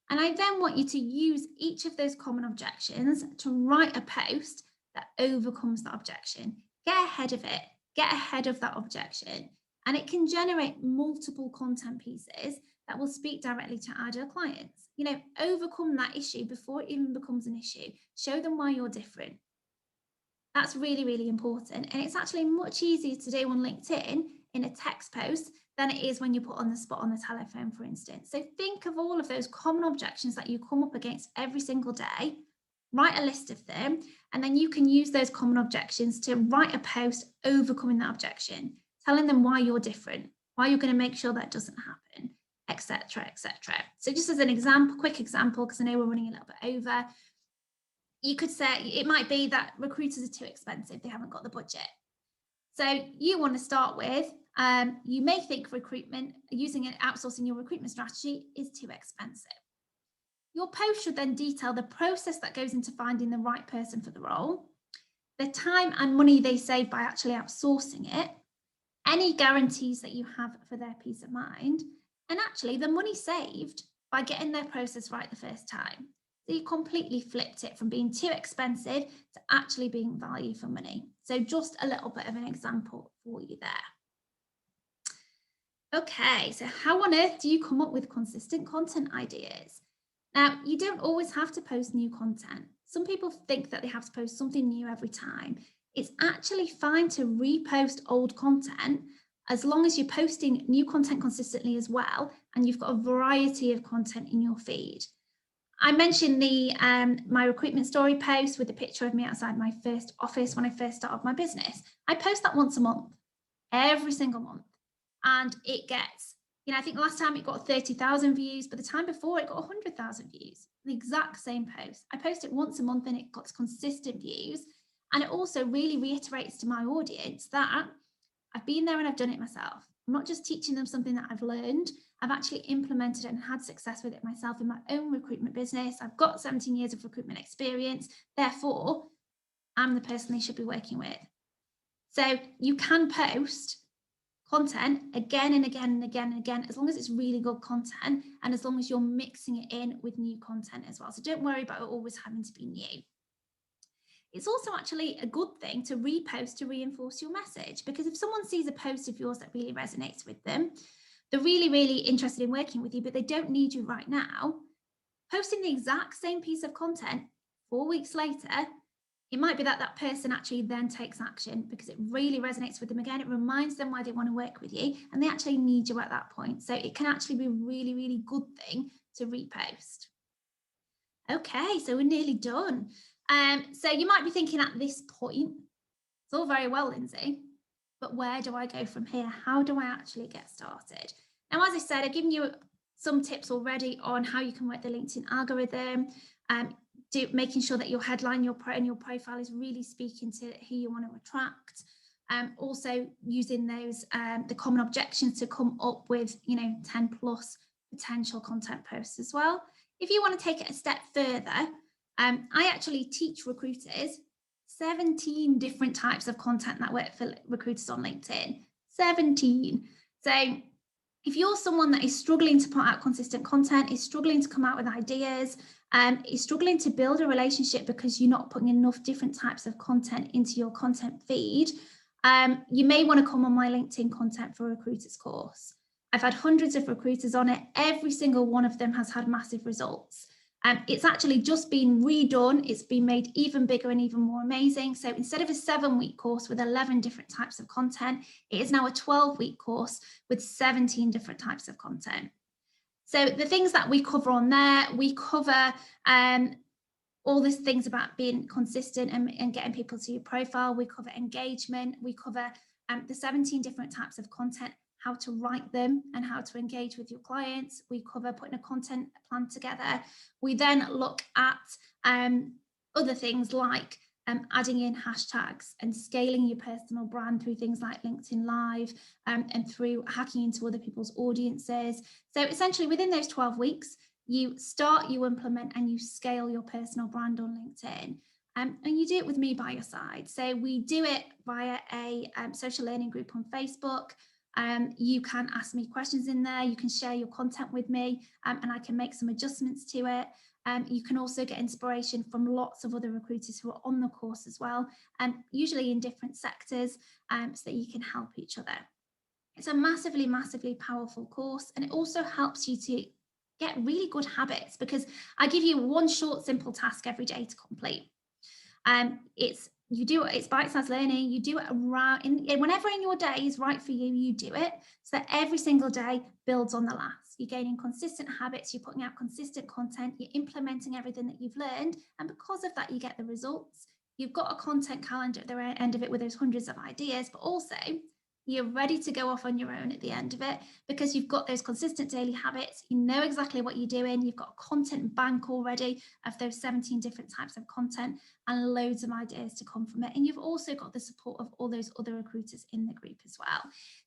And I then want you to use each of those common objections to write a post that overcomes that objection. Get ahead of it, get ahead of that objection. And it can generate multiple content pieces that will speak directly to ideal clients. You know, overcome that issue before it even becomes an issue. Show them why you're different. That's really, really important. And it's actually much easier to do on LinkedIn in a text post than it is when you put on the spot on the telephone, for instance. So think of all of those common objections that you come up against every single day, write a list of them, and then you can use those common objections to write a post overcoming that objection, telling them why you're different, why you're going to make sure that doesn't happen, etc., etc. So just as an example, quick example, because I know we're running a little bit over, you could say it might be that recruiters are too expensive, they haven't got the budget. So you want to start with, you may think recruitment, outsourcing your recruitment strategy is too expensive. Your post should then detail the process that goes into finding the right person for the role, the time and money they save by actually outsourcing it, any guarantees that you have for their peace of mind, and actually the money saved by getting their process right the first time. So you completely flipped it from being too expensive to actually being value for money. So just a little bit of an example for you there. Okay, so how on earth do you come up with consistent content ideas? Now, you don't always have to post new content. Some people think that they have to post something new every time. It's actually fine to repost old content as long as you're posting new content consistently as well, and you've got a variety of content in your feed. I mentioned the my recruitment story post with a picture of me outside my first office when I first started my business. I post that once a month, every single month. And it gets, you know, I think last time it got 30,000 views, but the time before it got 100,000 views, the exact same post. I post it once a month and it got consistent views. And it also really reiterates to my audience that I've been there and I've done it myself. I'm not just teaching them something that I've learned. I've actually implemented it and had success with it myself in my own recruitment business. I've got 17 years of recruitment experience. Therefore, I'm the person they should be working with. So you can post content again and again and again and again, as long as it's really good content and as long as you're mixing it in with new content as well. So don't worry about it always having to be new. It's also actually a good thing to repost to reinforce your message, because if someone sees a post of yours that really resonates with them, they're really, really interested in working with you, but they don't need you right now, posting the exact same piece of content 4 weeks later It might be that that person actually then takes action because it really resonates with them again. It reminds them why they want to work with you, and they actually need you at that point. So it can actually be a really, really good thing to repost. Okay, so we're nearly done. So you might be thinking at this point, it's all very well, Lindsay, but where do I go from here? How do I actually get started? Now, as I said, I've given you some tips already on how you can work the LinkedIn algorithm, making sure that your headline, your profile is really speaking to who you want to attract. Also using those the common objections to come up with 10 plus potential content posts as well. If you want to take it a step further, I actually teach recruiters 17 different types of content that work for recruiters on LinkedIn. 17. So if you're someone that is struggling to put out consistent content, is struggling to come out with ideas, is struggling to build a relationship because you're not putting enough different types of content into your content feed, you may want to come on my LinkedIn Content for Recruiters course. I've had hundreds of recruiters on it. Every single one of them has had massive results. It's actually just been redone. It's been made even bigger and even more amazing. So instead of a 7-week course with 11 different types of content, it is now a 12-week course with 17 different types of content. So the things that we cover on there, we cover all these things about being consistent and getting people to your profile. We cover engagement. We cover the 17 different types of content, how to write them and how to engage with your clients. We cover putting a content plan together. We then look at other things like adding in hashtags and scaling your personal brand through things like LinkedIn Live and through hacking into other people's audiences. So essentially within those 12 weeks, you start, you implement, and you scale your personal brand on LinkedIn. And you do it with me by your side. So we do it via a social learning group on Facebook. You can ask me questions in there. You can share your content with me and I can make some adjustments to it. You can also get inspiration from lots of other recruiters who are on the course as well, usually in different sectors, so that you can help each other. It's a massively, massively powerful course, and it also helps you to get really good habits because I give you one short, simple task every day to complete. It's bite-sized learning. You do it around whenever in your day is right for you, you do it so that every single day builds on the last. You're gaining consistent habits, you're putting out consistent content, you're implementing everything that you've learned, and because of that you get the results. You've got a content calendar at the end of it with those hundreds of ideas, but also you're ready to go off on your own at the end of it because you've got those consistent daily habits. You know exactly what you're doing. You've got a content bank already of those 17 different types of content and loads of ideas to come from it. And you've also got the support of all those other recruiters in the group as well.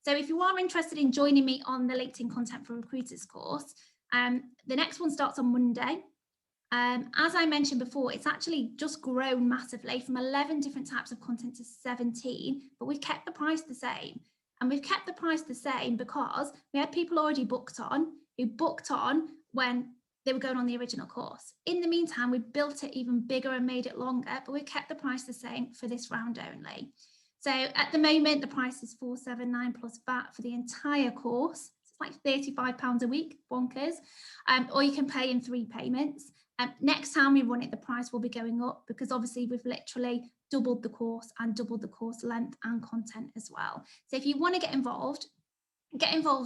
So if you are interested in joining me on the LinkedIn Content for Recruiters course, the next one starts on Monday. As I mentioned before, it's actually just grown massively from 11 different types of content to 17, but we've kept the price the same. And we've kept the price the same because we had people already booked on when they were going on the original course. In the meantime, we built it even bigger and made it longer, but we kept the price the same for this round only. So at the moment, the price is $479 plus VAT for the entire course. It's like £35 a week, bonkers. Or you can pay in 3 payments. Next time we run it, the price will be going up because obviously we've literally doubled the course and doubled the course length and content as well. So if you want to get involved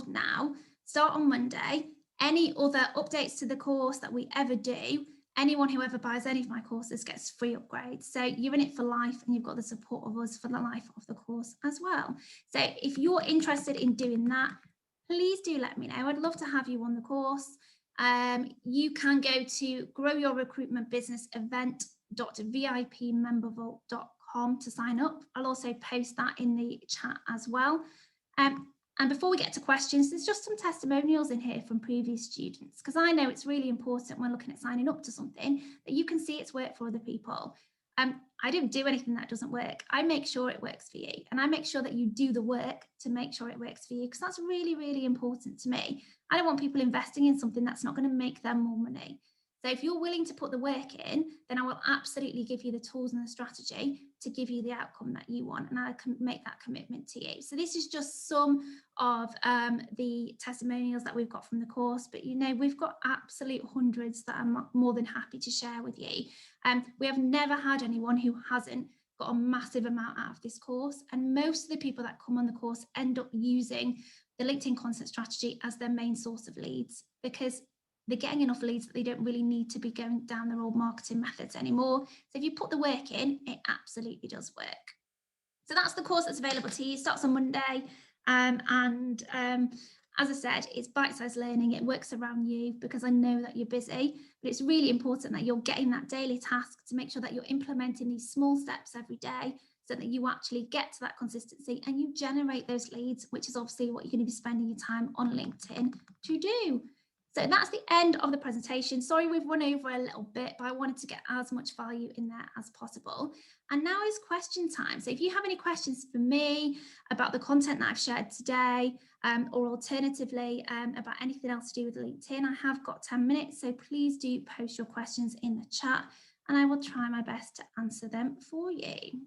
now. Start on Monday. Any other updates to the course that we ever do, anyone who ever buys any of my courses gets free upgrades. So you're in it for life and you've got the support of us for the life of the course as well. So if you're interested in doing that, please do let me know. I'd love to have you on the course. You can go to growyourrecruitmentbusinessevent.vipmembervault.com to sign up. I'll also post that in the chat as well. And before we get to questions, there's just some testimonials in here from previous students, because I know it's really important when looking at signing up to something that you can see it's worked for other people. I don't do anything that doesn't work. I make sure it works for you, and I make sure that you do the work to make sure it works for you, because that's really, really important to me. I don't want people investing in something that's not going to make them more money. So if you're willing to put the work in, then I will absolutely give you the tools and the strategy to give you the outcome that you want, and I can make that commitment to you. So this is just some of the testimonials that we've got from the course, but we've got absolute hundreds that I'm more than happy to share with you. We have never had anyone who hasn't got a massive amount out of this course, and most of the people that come on the course end up using the LinkedIn content strategy as their main source of leads, because they're getting enough leads that they don't really need to be going down their old marketing methods anymore. So if you put the work in, it absolutely does work. So that's the course that's available to you. It starts on Monday. As I said, it's bite-sized learning. It works around you because I know that you're busy, but it's really important that you're getting that daily task to make sure that you're implementing these small steps every day so that you actually get to that consistency and you generate those leads, which is obviously what you're going to be spending your time on LinkedIn to do. So that's the end of the presentation. Sorry, we've run over a little bit, but I wanted to get as much value in there as possible. And now is question time. So if you have any questions for me about the content that I've shared today, or alternatively about anything else to do with LinkedIn, I have got 10 minutes. So please do post your questions in the chat and I will try my best to answer them for you.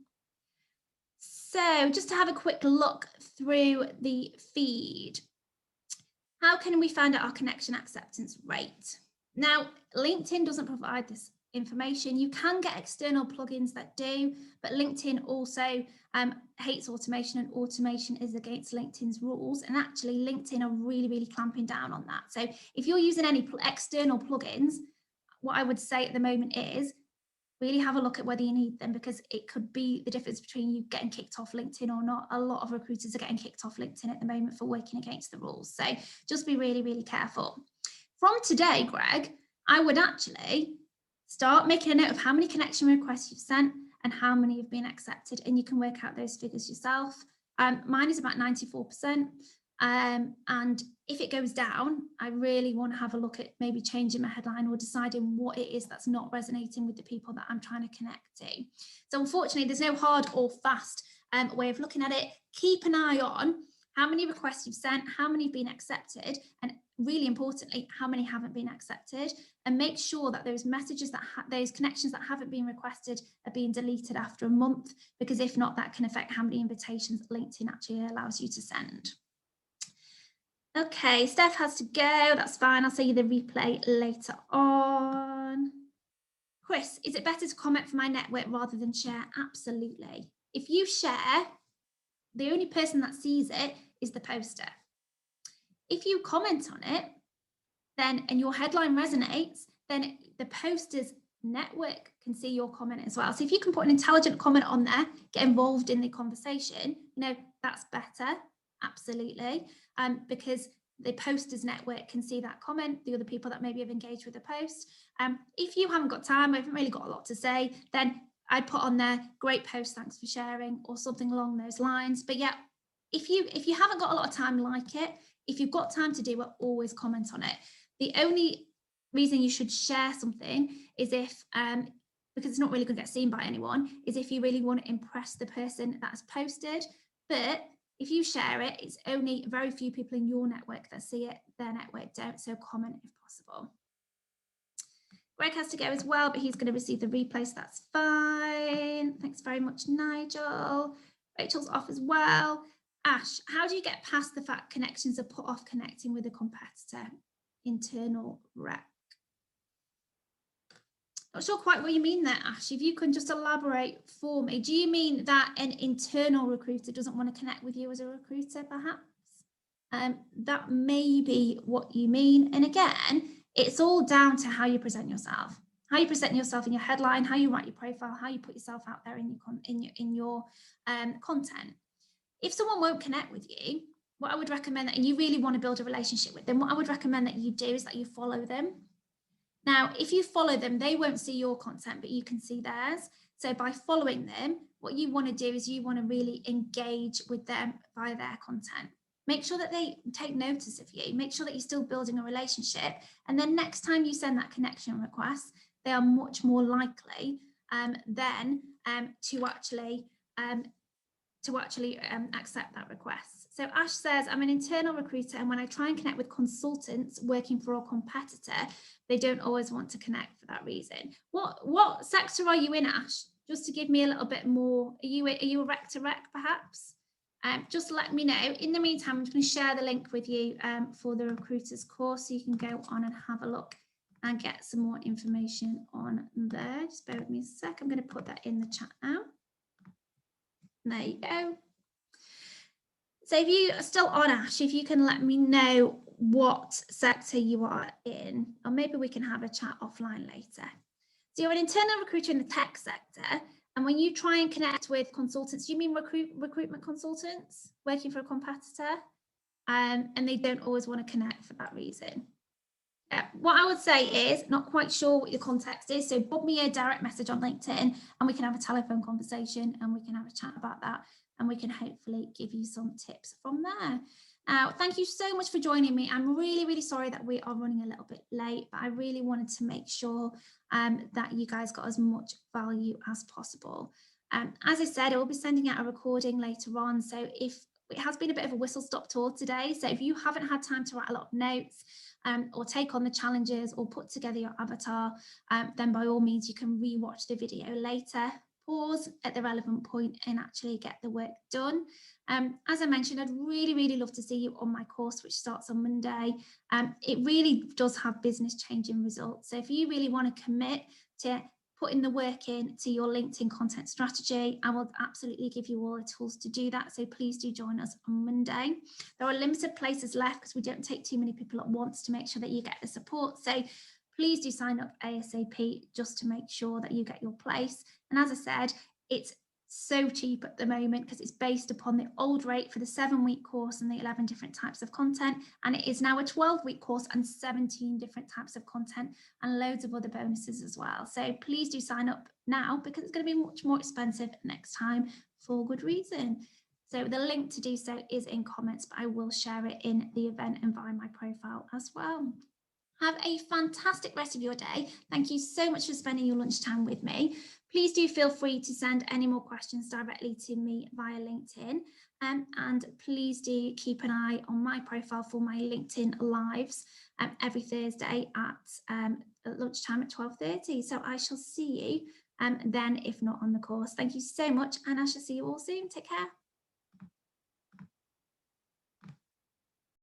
So just to have a quick look through the feed. How can we find out our connection acceptance rate? Now, LinkedIn doesn't provide this information. You can get external plugins that do, but LinkedIn also hates automation, and automation is against LinkedIn's rules. And actually, LinkedIn are really, really clamping down on that. So if you're using any external plugins, what I would say at the moment is really have a look at whether you need them, because it could be the difference between you getting kicked off LinkedIn or not. A lot of recruiters are getting kicked off LinkedIn at the moment for working against the rules. So just be really, really careful. From today, Greg, I would actually start making a note of how many connection requests you've sent and how many have been accepted, and you can work out those figures yourself. Mine is about 94%. And if it goes down, I really want to have a look at maybe changing my headline or deciding what it is that's not resonating with the people that I'm trying to connect to. So unfortunately, there's no hard or fast way of looking at it. Keep an eye on how many requests you've sent, how many have been accepted, and really importantly, how many haven't been accepted, and make sure that those messages those connections that haven't been requested are being deleted after a month, because if not, that can affect how many invitations LinkedIn actually allows you to send. Okay, Steph has to go. That's fine. I'll send you the replay later on. Chris, is it better to comment for my network rather than share? Absolutely. If you share, the only person that sees it is the poster. If you comment on it, then and your headline resonates, then the poster's network can see your comment as well. So if you can put an intelligent comment on there, get involved in the conversation, that's better. Absolutely. Because the poster's network can see that comment, the other people that maybe have engaged with the post. If you haven't got time, I haven't really got a lot to say, then I'd put on there, great post, thanks for sharing, or something along those lines. But yeah, if you haven't got a lot of time, like it. If you've got time to do it, always comment on it. The only reason you should share something is if, because it's not really going to get seen by anyone, is if you really want to impress the person that's posted. But if you share it, it's only very few people in your network that see it, their network don't, so comment if possible. Greg has to go as well, but he's going to receive the replay, so that's fine. Thanks very much, Nigel. Rachel's off as well. Ash, how do you get past the fact connections are put off connecting with a competitor? Internal rec. Not sure quite what you mean there, Ash. If you can just elaborate for me. Do you mean that an internal recruiter doesn't want to connect with you as a recruiter, perhaps? That may be what you mean. And again, it's all down to how you present yourself. How you present yourself in your headline, how you write your profile, how you put yourself out there in your content. If someone won't connect with you, what I would recommend, and you really want to build a relationship with them, what I would recommend that you do is that you follow them. Now, if you follow them, they won't see your content, but you can see theirs. So by following them, what you want to do is you want to really engage with them via their content. Make sure that they take notice of you. Make sure that you're still building a relationship. And then next time you send that connection request, they are much more likely then to actually accept that request. So Ash says, I'm an internal recruiter, and when I try and connect with consultants working for a competitor, they don't always want to connect for that reason. What sector are you in, Ash? Just to give me a little bit more. Are you a rec to rec perhaps? Just let me know. In the meantime, I'm just going to share the link with you for the recruiters course, so you can go on and have a look and get some more information on there. Just bear with me a sec. I'm going to put that in the chat now. There you go. So if you are still on, Ash, if you can let me know what sector you are in, or maybe we can have a chat offline later. So you're an internal recruiter in the tech sector, and when you try and connect with consultants, do you mean recruitment consultants working for a competitor? And they don't always want to connect for that reason. What I would say is, not quite sure what your context is, so book me a direct message on LinkedIn and we can have a telephone conversation and we can have a chat about that, and we can hopefully give you some tips from there. Thank you so much for joining me. I'm really, really sorry that we are running a little bit late, but I really wanted to make sure that you guys got as much value as possible. As I said, I will be sending out a recording later on, so if it has been a bit of a whistle-stop tour today, so if you haven't had time to write a lot of notes or take on the challenges or put together your avatar, then by all means you can re-watch the video later, pause at the relevant point and actually get the work done. As I mentioned, I'd really, really love to see you on my course, which starts on Monday. It really does have business changing results. So if you really want to commit to putting the work in to your LinkedIn content strategy, I will absolutely give you all the tools to do that. So please do join us on Monday. There are limited places left because we don't take too many people at once to make sure that you get the support. So please do sign up ASAP just to make sure that you get your place. And as I said, it's so cheap at the moment because it's based upon the old rate for the 7-week course and the 11 different types of content, and it is now a 12-week course and 17 different types of content and loads of other bonuses as well. So please do sign up now because it's going to be much more expensive next time for good reason. So the link to do so is in comments, but I will share it in the event and via my profile as well. Have a fantastic rest of your day. Thank you so much for spending your lunchtime with me. Please do feel free to send any more questions directly to me via LinkedIn. And please do keep an eye on my profile for my LinkedIn lives every Thursday at lunchtime at 12:30. So I shall see you then, if not on the course. Thank you so much, and I shall see you all soon. Take care.